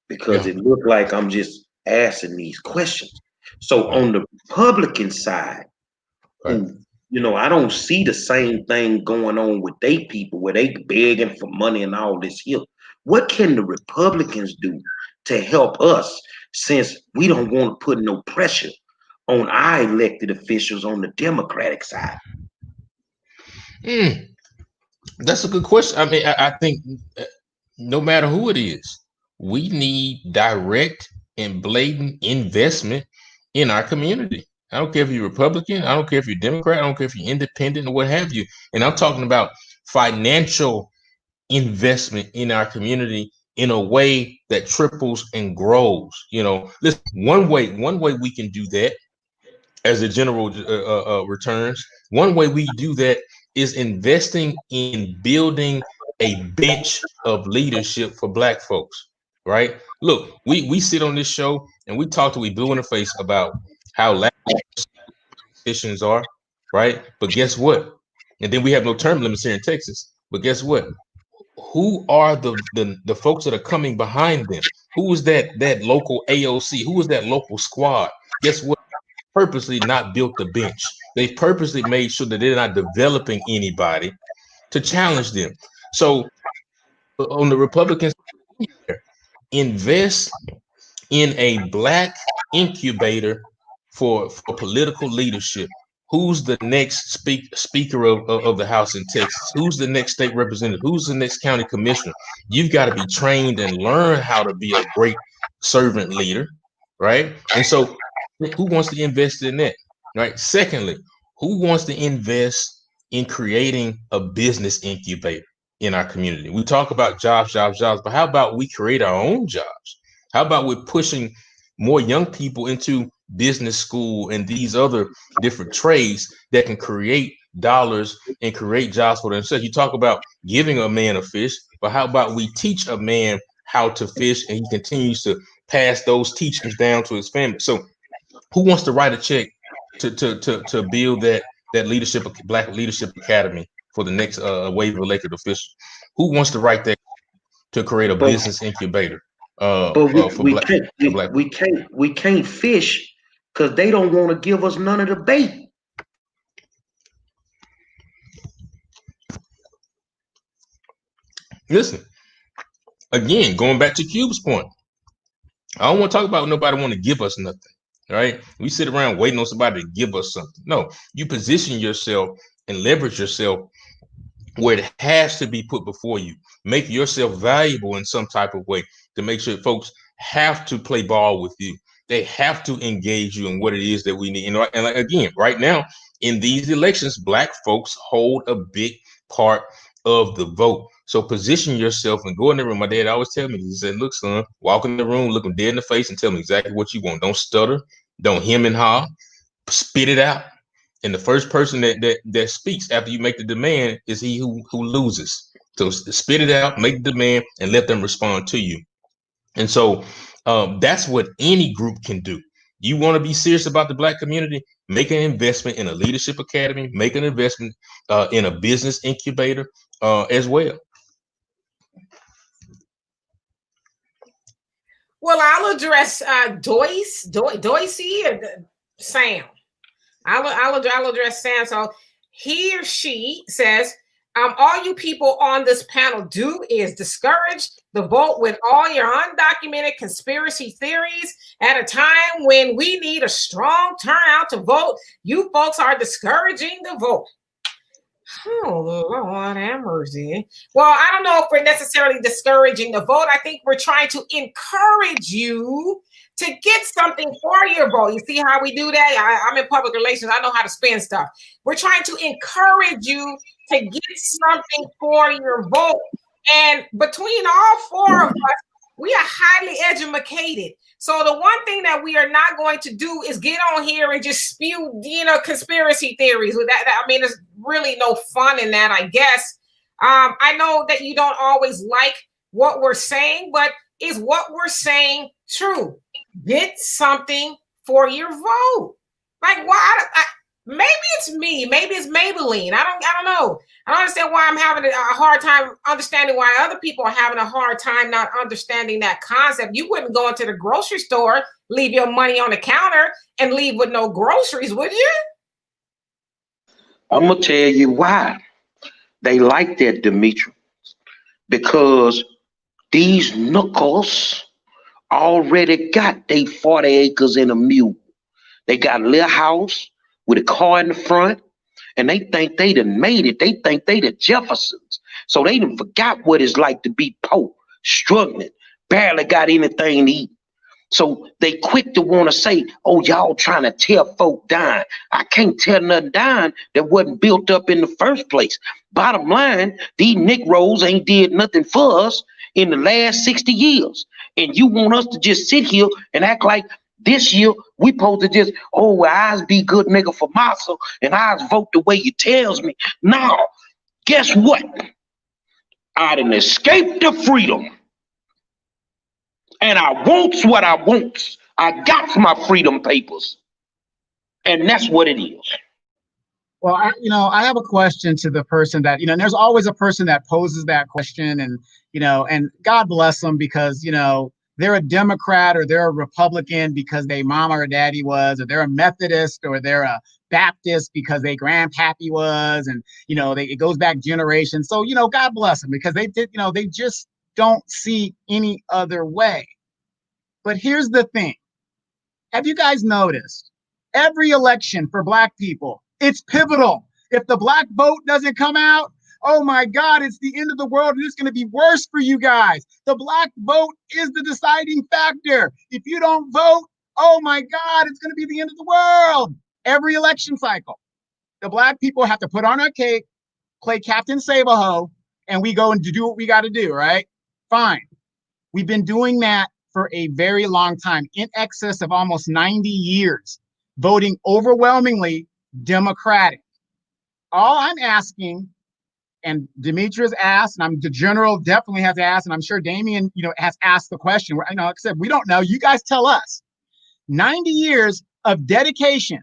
because it looked like I'm just asking these questions. So on the Republican side, I don't see the same thing going on with they people where they begging for money and all this here. What can the Republicans do to help us, since we don't want to put no pressure on our elected officials on the Democratic side? That's a good question. I mean, I think no matter who it is, we need direct and blatant investment in our community. I don't care if you're Republican, I don't care if you're Democrat, I don't care if you're independent or what have you. And I'm talking about financial investment in our community in a way that triples and grows. Listen, one way we can do that as a general returns. One way we do that is investing in building a bench of leadership for Black folks. Right? Look, we sit on this show and we talk till we blue in the face about how loud politicians are, right? But guess what? And then we have no term limits here in Texas. But guess what? Who are the folks that are coming behind them? Who is that local AOC? Who is that local squad? Guess what? Purposely not built the bench. They purposely made sure that they're not developing anybody to challenge them. So on the Republican side, invest in a Black incubator for political leadership. Who's the next speaker of the House in Texas? Who's the next state representative? Who's the next county commissioner? You've got to be trained and learn how to be a great servant leader, right? And so who wants to invest in that, right? Secondly, who wants to invest in creating a business incubator in our community? We talk about jobs, but how about we create our own jobs? How about we're pushing more young people into business school and these other different trades that can create dollars and create jobs for themselves? You talk about giving a man a fish, but how about we teach a man how to fish and he continues to pass those teachings down to his family? So who wants to write a check to build that leadership, Black Leadership Academy for the next wave of elected officials? Who wants to write that to create a business incubator? But we can't fish because they don't want to give us none of the bait. Listen, again, going back to Cube's point, I don't want to talk about nobody want to give us nothing, right? We sit around waiting on somebody to give us something. No, you position yourself and leverage yourself where it has to be put before you. Make yourself valuable in some type of way to make sure folks have to play ball with you. They have to engage you in what it is that we need. And like, again, right now in these elections, Black folks hold a big part of the vote. So position yourself and go in the room. My dad always tell me, he said, look, son, walk in the room, look them dead in the face and tell them exactly what you want. Don't stutter, don't hem and haw, spit it out. And the first person that speaks after you make the demand is he who loses. So spit it out, make the demand, and let them respond to you. And so that's what any group can do. You want to be serious about the Black community? Make an investment in a leadership academy, make an investment in a business incubator as well. Well, I'll address Doisy and Sam. I'll address Sam. So he or she says, all you people on this panel do is discourage the vote with all your undocumented conspiracy theories at a time when we need a strong turnout to vote. You folks are discouraging the vote. Oh, Lord have mercy. Well, I don't know if we're necessarily discouraging the vote. I think we're trying to encourage you to get something for your vote. You see how we do that? I'm in public relations. I know how to spin stuff. We're trying to encourage you to get something for your vote. And between all four of us, we are highly educated. So the one thing that we are not going to do is get on here and just spew, conspiracy theories. With that, I mean, there's really no fun in that, I guess. I know that you don't always like what we're saying, but is what we're saying true? Get something for your vote. Like, why? Maybe it's me. Maybe it's Maybelline. I don't know. I don't understand why I'm having a hard time understanding why other people are having a hard time not understanding that concept. You wouldn't go into the grocery store, leave your money on the counter, and leave with no groceries, would you? I'm going to tell you why they like that, Demetri. Because these knuckles already got they 40 acres and a mule. They got a little house with a car in the front, and they think they done made it. They think they the Jeffersons. So they done forgot what it's like to be poor, struggling, barely got anything to eat. So they quick to want to say, oh, y'all trying to tear folk down. I can't tear nothing down that wasn't built up in the first place. Bottom line, these Negroes ain't did nothing for us in the last 60 years. And you want us to just sit here and act like this year we supposed to just, oh, well, I's be good nigga for massa and I's vote the way you tells me. Now, guess what? I done escaped the freedom. And I wants what I wants. I got my freedom papers. And that's what it is. Well, I have a question to the person that, and there's always a person that poses that question, and, and God bless them because, they're a Democrat or they're a Republican because their mama or daddy was, or they're a Methodist or they're a Baptist because their grandpappy was, and, it goes back generations. So, God bless them because they did, they just don't see any other way. But here's the thing. Have you guys noticed Every election for Black people, it's pivotal. If the Black vote doesn't come out, oh my God, it's the end of the world, and it's going to be worse for you guys. The Black vote is the deciding factor. If you don't vote, oh my God, it's going to be the end of the world. Every election cycle, the Black people have to put on our cape, play Captain Save-A-Ho, and we go and do what we got to do, right? Fine. We've been doing that for a very long time, in excess of almost 90 years, voting overwhelmingly Democratic. All I'm asking, and Demetrius asked, and the general definitely has asked, and I'm sure Damien, has asked the question. Like I said, we don't know. You guys tell us. 90 years of dedication.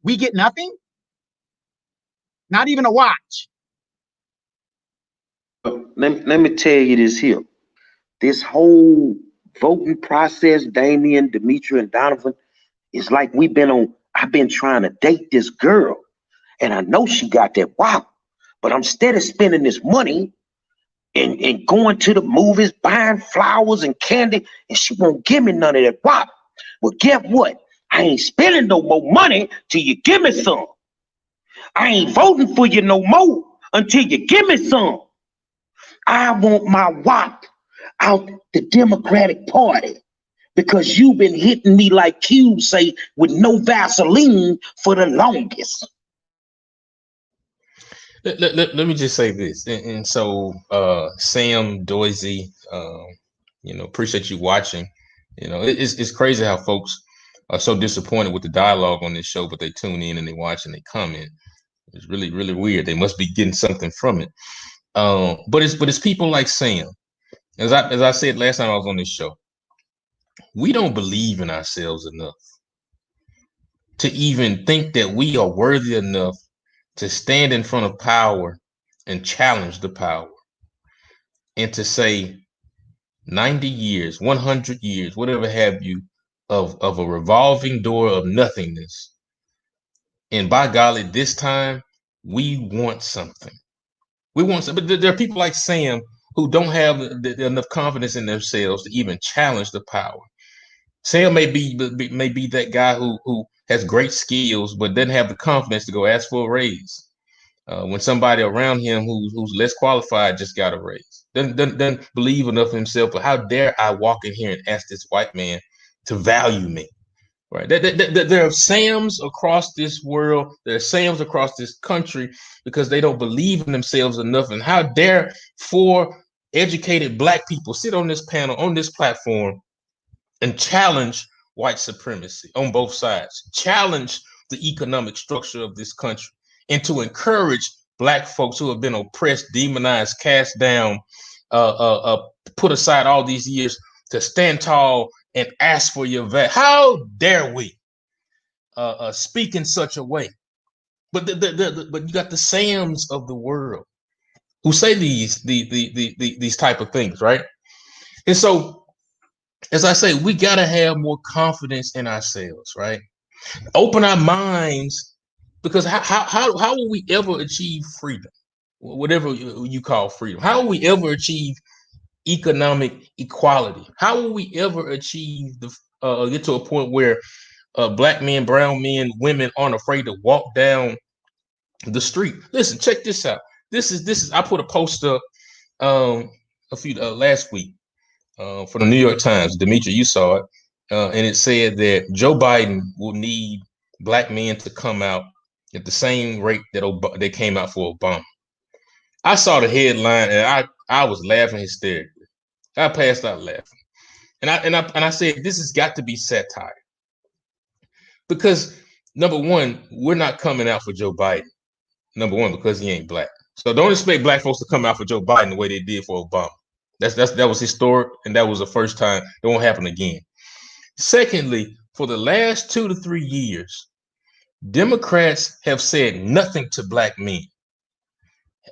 We get nothing? Not even a watch. Let me tell you this here. This whole voting process, Damien, Demetri, and Donovan, is like I've been trying to date this girl, and I know she got that wop, but I'm steady spending this money and going to the movies, buying flowers and candy, and she won't give me none of that wop. Well, guess what? I ain't spending no more money till you give me some. I ain't voting for you no more until you give me some. I want my wop out the Democratic Party because you've been hitting me like Cube say with no Vaseline for the longest. Let me just say this, and so Sam, Doisy, appreciate you watching. It's crazy how folks are so disappointed with the dialogue on this show, but they tune in and they watch and they comment. It's really, really weird. They must be getting something from it. But it's people like Sam. As I said last time I was on this show, we don't believe in ourselves enough to even think that we are worthy enough to stand in front of power and challenge the power, and to say 90 years, 100 years, whatever have you, of a revolving door of nothingness. And by golly, this time we want something. We want something. But there are people like Sam who don't have enough confidence in themselves to even challenge the power. Sam may be that guy who has great skills, but doesn't have the confidence to go ask for a raise. When somebody around him who's less qualified just got a raise, doesn't believe enough in himself. But how dare I walk in here and ask this white man to value me? Right? There are Sams across this world. There are Sams across this country because they don't believe in themselves enough. And how dare 4 educated Black people sit on this panel, on this platform, and challenge white supremacy on both sides, challenge the economic structure of this country, and to encourage Black folks who have been oppressed, demonized, cast down, put aside all these years, to stand tall and ask for your value. How dare we speak in such a way? But you got the Sams of the world who say these type of things, right? And so, as I say, we gotta have more confidence in ourselves, right? Open our minds, because how will we ever achieve freedom, whatever you call freedom? How will we ever achieve economic equality? How will we ever achieve get to a point where Black men, brown men, women aren't afraid to walk down the street? Listen, check this out. This is I put a post up last week for the New York Times. Demetri, you saw it, and it said that Joe Biden will need Black men to come out at the same rate that they came out for Obama. I saw the headline and I was laughing hysterically. I passed out laughing, and I said, this has got to be satire, because number one, we're not coming out for Joe Biden. Number one, because he ain't Black. So don't expect Black folks to come out for Joe Biden the way they did for Obama. That was historic, and that was the first time. It won't happen again. Secondly, for the last 2 to 3 years, Democrats have said nothing to Black men.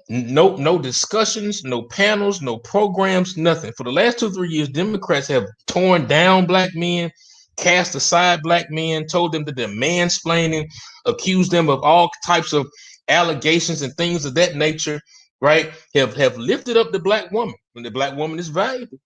No discussions, no panels, no programs, nothing. For the last 2 or 3 years, Democrats have torn down Black men, cast aside Black men, told them that they're mansplaining, accused them of all types of allegations and things of that nature, right? Have lifted up the Black woman, when the Black woman is valuable,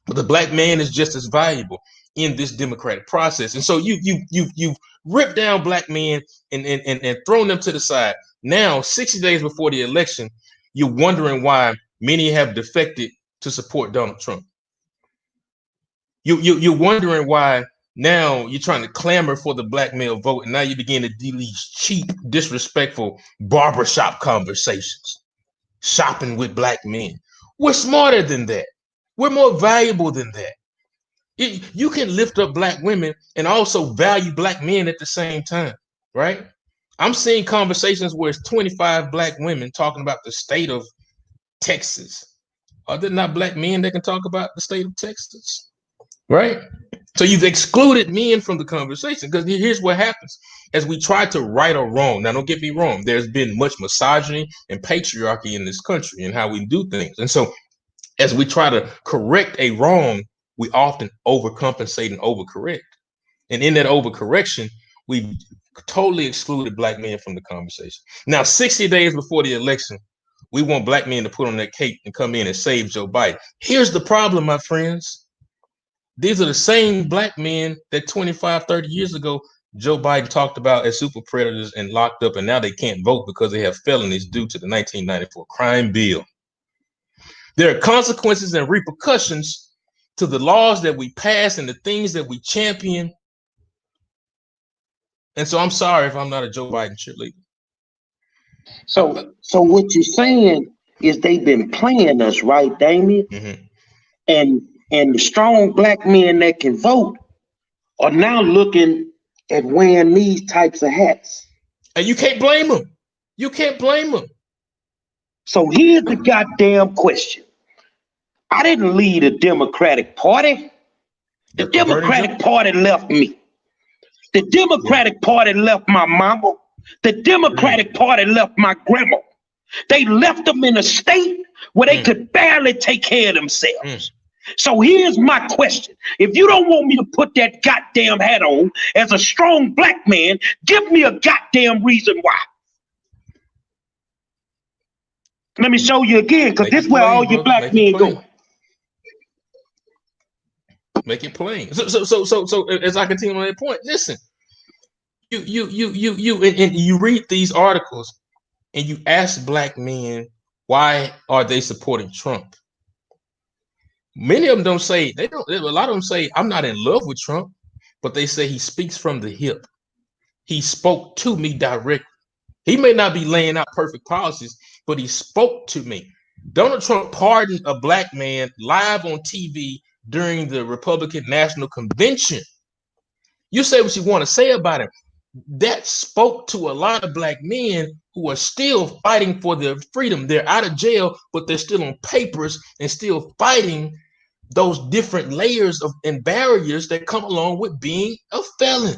but the Black man is just as valuable. in this democratic process. And so you've ripped down black men and thrown them to the side. Now, 60 days before the election, you're wondering why many have defected to support Donald Trump. You're wondering why now you're trying to clamor for the black male vote, and now you begin to do these cheap, disrespectful barbershop conversations, shopping with black men. We're smarter than that. We're more valuable than that. You can lift up black women and also value black men at the same time, right? I'm seeing conversations where it's 25 black women talking about the state of Texas. Are there not black men that can talk about the state of Texas, right? So you've excluded men from the conversation, because here's what happens. As we try to right or wrong, now don't get me wrong, there's been much misogyny and patriarchy in this country and how we do things. And so as we try to correct a wrong, we often overcompensate and overcorrect. And in that overcorrection, we've totally excluded black men from the conversation. Now, 60 days before the election, we want black men to put on that cape and come in and save Joe Biden. Here's the problem, my friends. These are the same black men that 25, 30 years ago, Joe Biden talked about as super predators and locked up, and now they can't vote because they have felonies due to the 1994 crime bill. There are consequences and repercussions to the laws that we pass and the things that we champion. And so I'm sorry if I'm not a Joe Biden cheerleader. So what you're saying is they've been playing us, right, Damien? Mm-hmm. And the strong black men that can vote are now looking at wearing these types of hats. And you can't blame them. You can't blame them. So here's the goddamn question. I didn't leave the Democratic Party. The Democratic Party left me. The Democratic Party left my mama. The Democratic Party left my grandma. They left them in a state where they could barely take care of themselves. So here's my question. If you don't want me to put that goddamn hat on as a strong black man, give me a goddamn reason why. Let me show you again, because this is where all you black men go. Make it plain. So as I continue on that point, listen, you read these articles and you ask black men, why are they supporting Trump? Many of them don't say, a lot of them say, I'm not in love with Trump, but they say he speaks from the hip. He spoke to me directly. He may not be laying out perfect policies, but he spoke to me. Donald Trump pardoned a black man live on TV during the Republican National Convention. You say what you want to say about him. That spoke to a lot of black men who are still fighting for their freedom. They're out of jail, but they're still on papers and still fighting those different layers of and barriers that come along with being a felon.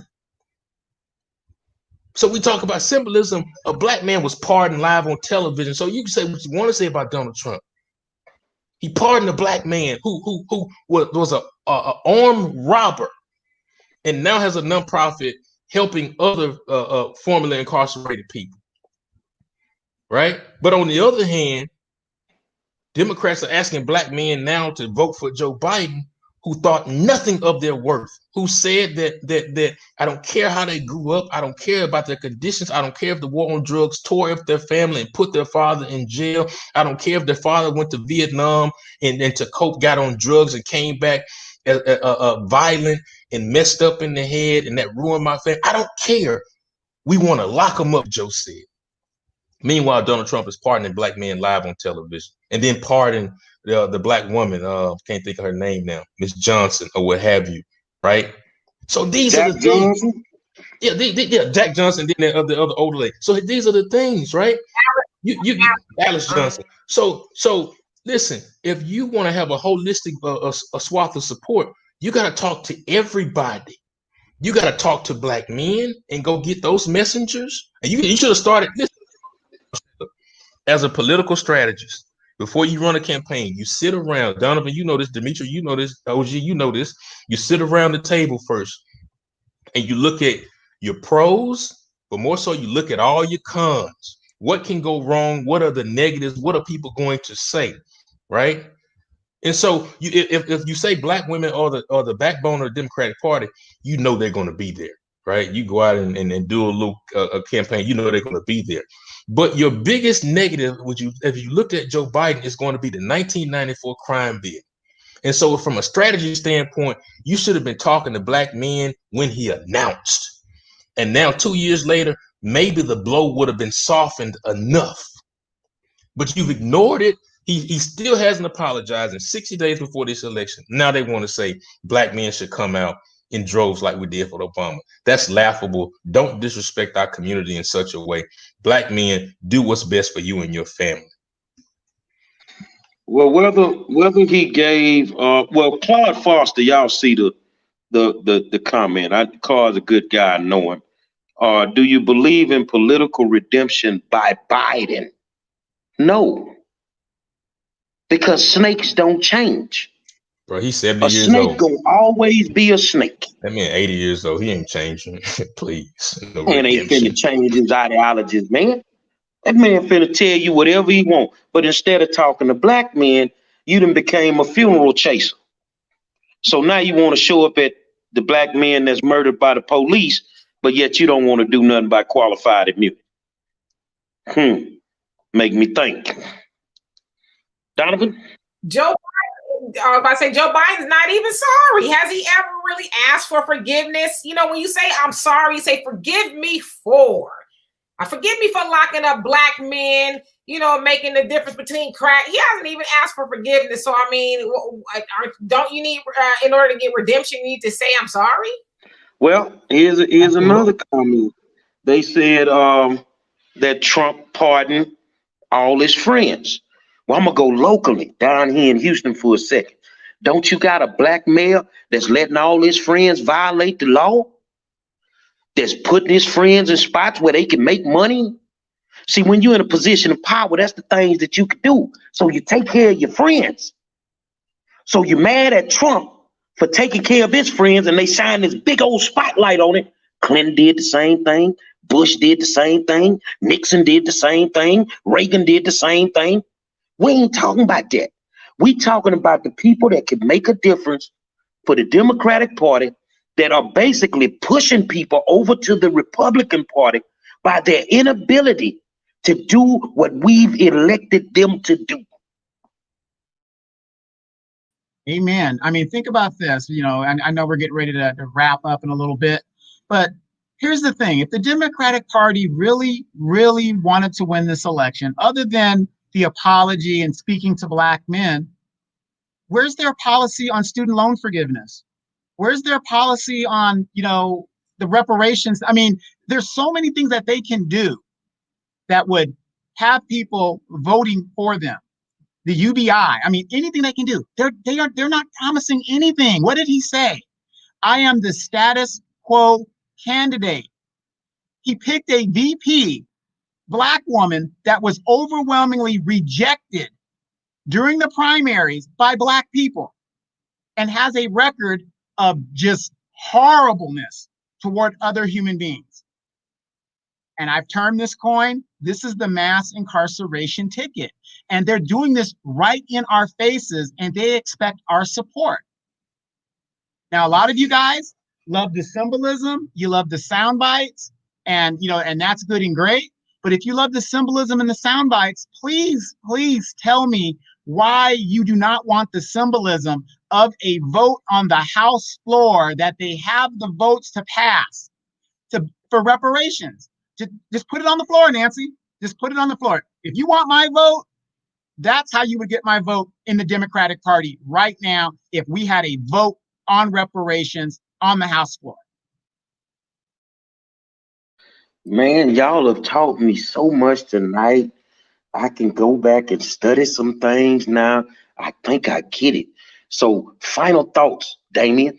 So we talk about symbolism. A black man was pardoned live on television. So you can say what you want to say about Donald Trump. He pardoned a black man who was a armed robber and now has a nonprofit helping other formerly incarcerated people. Right? But on the other hand, Democrats are asking black men now to vote for Joe Biden, who thought nothing of their worth, who said that I don't care how they grew up, I don't care about their conditions, I don't care if the war on drugs tore up their family and put their father in jail, I don't care if their father went to Vietnam and to cope, got on drugs and came back violent and messed up in the head and that ruined my family. I don't care. We want to lock them up, Joe said. Meanwhile, Donald Trump is pardoning black men live on television and then pardon the black woman, can't think of her name now, Miss Johnson or what have you, right? So these are the things. Yeah, Jack Johnson, then the other older lady. So these are the things, right? Alice Johnson. So listen, if you want to have a holistic a swath of support, you got to talk to everybody. You got to talk to black men and go get those messengers. And you should have started this as a political strategist. Before you run a campaign, you sit around. Donovan, you know this. Demetri, you know this. OG, you know this. You sit around the table first and you look at your pros, but more so you look at all your cons. What can go wrong? What are the negatives? What are people going to say, right? And so if you say black women are the backbone of the Democratic Party, you know they're going to be there, right? You go out and do a little campaign, you know they're going to be there. But your biggest negative, if you looked at Joe Biden, is going to be the 1994 crime bill. And so from a strategy standpoint, you should have been talking to black men when he announced. And now 2 years later, maybe the blow would have been softened enough. But you've ignored it. He still hasn't apologized in 60 days before this election. Now they want to say black men should come out in droves like we did for Obama. That's laughable. Don't disrespect our community in such a way. Black men, do what's best for you and your family. Well, whether he gave Claude Foster, y'all see the comment. Claude's a good guy, I know him. Do you believe in political redemption by Biden? No. Because snakes don't change. Bro, he's 70 a years snake old. Gonna always be a snake. That man 80 years old. He ain't changing. Please. No Man ain't redemption. finna change his ideologies, man. That man finna tell you whatever he want. But instead of talking to black men, you done became a funeral chaser. So now you want to show up at the black men that's murdered by the police, but yet you don't want to do nothing by qualified immunity. Make me think. Donovan? Joe Biden's not even sorry. Has he ever really asked for forgiveness? You know, when you say I'm sorry, you say forgive me for. Forgive me for locking up black men, you know, making the difference between crack. He hasn't even asked for forgiveness. So, I mean, don't you need, in order to get redemption, you need to say I'm sorry? Well, here's another comment. They said that Trump pardoned all his friends. Well, I'm going to go locally down here in Houston for a second. Don't you got a black mayor that's letting all his friends violate the law? That's putting his friends in spots where they can make money? See, when you're in a position of power, that's the things that you can do. So you take care of your friends. So you're mad at Trump for taking care of his friends and they shine this big old spotlight on it. Clinton did the same thing. Bush did the same thing. Nixon did the same thing. Reagan did the same thing. We ain't talking about that. We talking about the people that can make a difference for the Democratic Party that are basically pushing people over to the Republican Party by their inability to do what we've elected them to do. Amen. I mean, think about this, you know, and I know we're getting ready to wrap up in a little bit, but here's the thing. If the Democratic Party really, really wanted to win this election, other than the apology and speaking to black men, where's their policy on student loan forgiveness? Where's their policy on, you know, the reparations? I mean, there's so many things that they can do that would have people voting for them. The UBI, I mean, anything they can do. They're not promising anything. What did he say? I am the status quo candidate. He picked a VP, black woman, that was overwhelmingly rejected during the primaries by black people and has a record of just horribleness toward other human beings. And I've termed this coin, this is the mass incarceration ticket. And they're doing this right in our faces and they expect our support. Now, a lot of you guys love the symbolism, you love the sound bites, and you know, and that's good and great. But if you love the symbolism and the sound bites, please, please tell me why you do not want the symbolism of a vote on the House floor that they have the votes to pass for reparations. Just put it on the floor, Nancy. Just put it on the floor. If you want my vote, that's how you would get my vote in the Democratic Party right now if we had a vote on reparations on the House floor. Man, y'all have taught me so much tonight. I can go back and study some things now. I think I get it. So, final thoughts, Damien.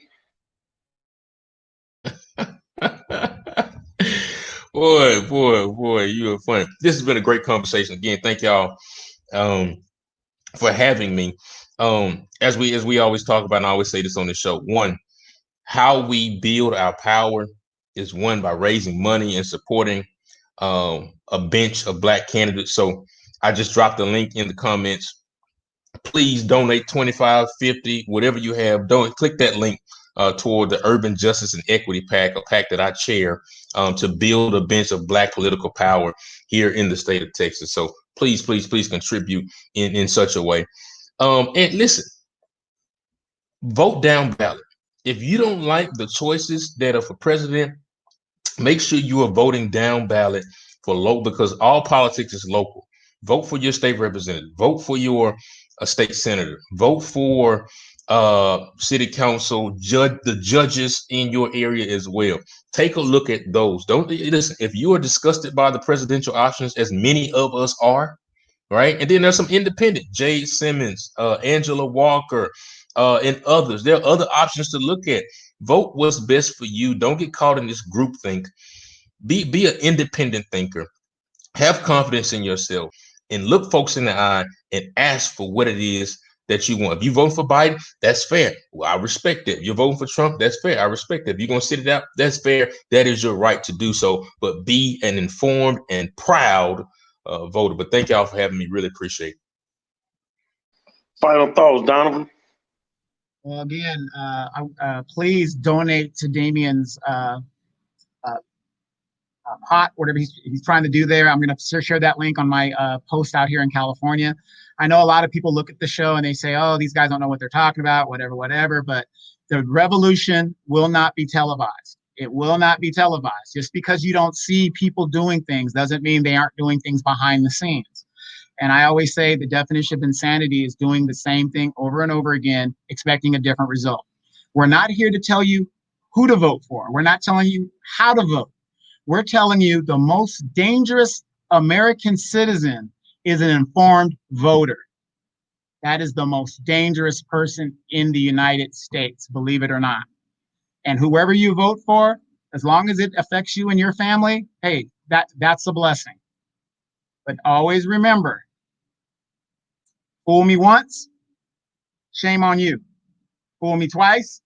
Boy, you are funny. This has been a great conversation. Again, thank y'all for having me. As we always talk about, and I always say this on the show, one, how we build our power is one by raising money and supporting a bench of black candidates. So I just dropped a link in the comments please donate 25, 50, whatever you have. Don't click that link toward the Urban Justice and Equity PAC, a PAC that I chair, to build a bench of Black political power here in the state of Texas. So please, please, please contribute in such a way. And listen, vote down ballot. If you don't like the choices that are for president, make sure you are voting down ballot for local, because all politics is local. Vote for your state representative. Vote for your state senator. Vote for city council, the judges in your area as well. Take a look at those. Don't listen. If you are disgusted by the presidential options, as many of us are, right? And then there's some independent, Jade Simmons, Angela Walker, and others. There are other options to look at. Vote what's best for you. Don't get caught in this group think. Be an independent thinker. Have confidence in yourself and look folks in the eye and ask for what it is that you want. If you vote for Biden, that's fair. Well, I respect it. If you're voting for Trump, that's fair. I respect it. If you're going to sit it out, that's fair. That is your right to do so. But be an informed and proud voter. But thank y'all for having me. Really appreciate it. Final thoughts, Donovan? Well, again, please donate to Damien's pot, whatever he's trying to do there. I'm going to share that link on my post out here in California. I know a lot of people look at the show and they say, oh, these guys don't know what they're talking about, whatever. But the revolution will not be televised. It will not be televised. Just because you don't see people doing things doesn't mean they aren't doing things behind the scenes. And I always say the definition of insanity is doing the same thing over and over again, expecting a different result. We're not here to tell you who to vote for. We're not telling you how to vote. We're telling you the most dangerous American citizen is an informed voter. That is the most dangerous person in the United States, believe it or not. And whoever you vote for, as long as it affects you and your family, hey, that's a blessing. But always remember, fool me once, shame on you. Fool me twice,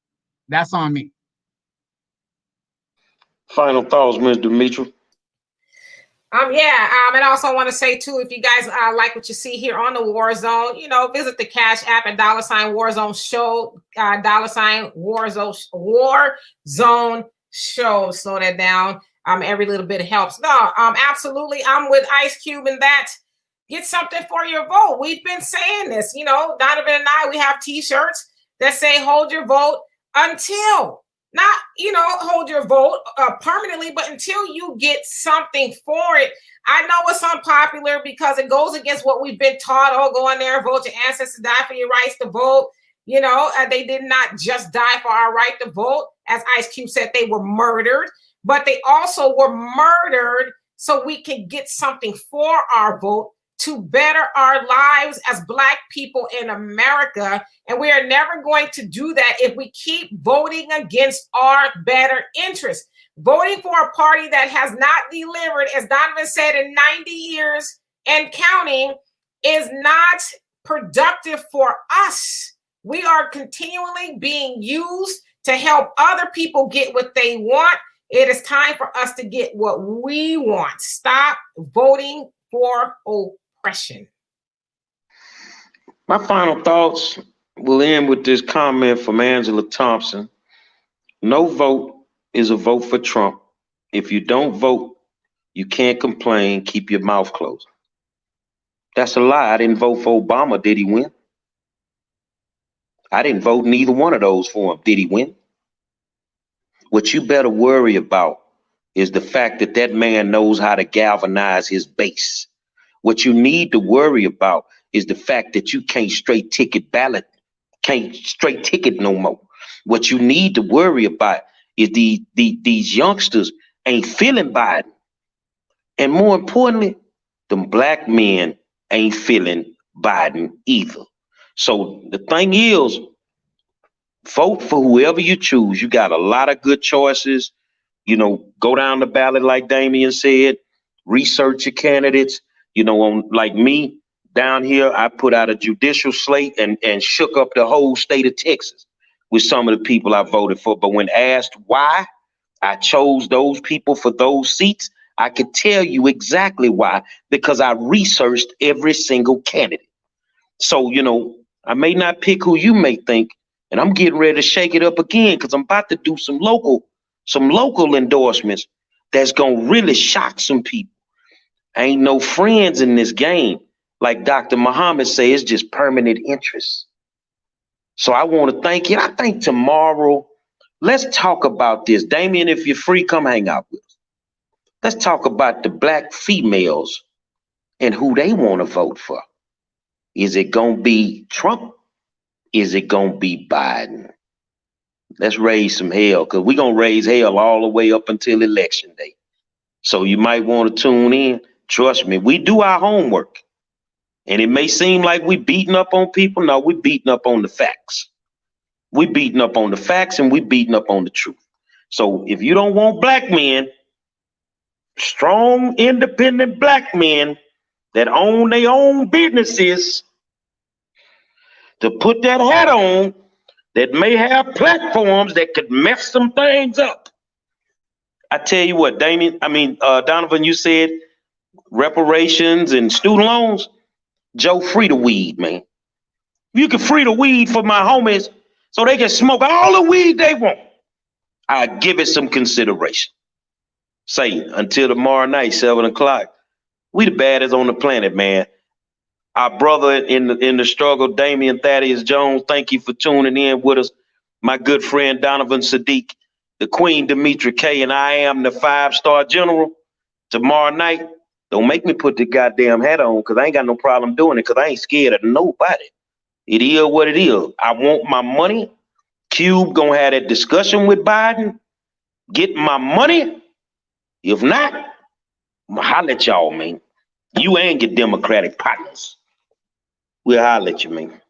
that's on me. Final thoughts, Ms. Demetra? And I also want to say too, if you guys like what you see here on the War Zone, visit the Cash App at $ War Zone Show, $ War Zone Show. Slow that down. Every little bit helps. No, absolutely. I'm with Ice Cube in that. Get something for your vote. We've been saying this, Donovan and I, we have t-shirts that say hold your vote until, not, hold your vote permanently, but until you get something for it. I know it's unpopular because it goes against what we've been taught. Oh, go in there, vote. Your ancestors died for your rights to vote. They did not just die for our right to vote. As Ice Cube said, they were murdered, but they also were murdered so we can get something for our vote to better our lives as Black people in America. And we are never going to do that if we keep voting against our better interests. Voting for a party that has not delivered, as Donovan said, in 90 years and counting, is not productive for us. We are continually being used to help other people get what they want. It is time for us to get what we want. Stop voting for oppression. My final thoughts will end with this comment from Angela Thompson. No vote is a vote for Trump. If you don't vote, you can't complain. Keep your mouth closed. That's a lie. I didn't vote for Obama. Did he win? I didn't vote neither one of those for him. Did he win? What you better worry about is the fact that that man knows how to galvanize his base. What you need to worry about is the fact that you can't straight ticket no more. What you need to worry about is these youngsters ain't feeling Biden. And more importantly, them Black men ain't feeling Biden either. So the thing is, vote for whoever you choose. You got a lot of good choices. Go down the ballot like Damien said, research your candidates. On like me down here, I put out a judicial slate and shook up the whole state of Texas with some of the people I voted for. But when asked why I chose those people for those seats, I could tell you exactly why, because I researched every single candidate. So, I may not pick who you may think, and I'm getting ready to shake it up again because I'm about to do some local endorsements that's gonna really shock some people. Ain't no friends in this game. Like Dr. Muhammad say, it's just permanent interest. So I want to thank you. I think tomorrow, let's talk about this. Damien, if you're free, come hang out with us. Let's talk about the black females and who they want to vote for. Is it going to be Trump? Is it going to be Biden? Let's raise some hell, because we're going to raise hell all the way up until election day. So you might want to tune in. Trust me, we do our homework. And it may seem like we beating up on people. No, we beating up on the facts. We beating up on the facts and we beating up on the truth. So if you don't want black men, strong, independent black men that own their own businesses, to put that hat on, that may have platforms that could mess some things up. I tell you what, Donovan, you said reparations and student loans. Joe, free the weed, man. You can free the weed for my homies so they can smoke all the weed they want. I give it some consideration. Say, until tomorrow night, 7 o'clock, we the baddest on the planet, man. Our brother in the struggle, Damian Thaddeus Jones, thank you for tuning in with us. My good friend, Donovan Sadiq, the Queen Demetri K, and I am the 5-star general. Tomorrow night, don't make me put the goddamn hat on, because I ain't got no problem doing it, because I ain't scared of nobody. It is what it is. I want my money. Cube gonna have that discussion with Biden. Get my money. If not, I'm gonna holler at y'all, man. You and your Democratic partners. We'll holler at you, man.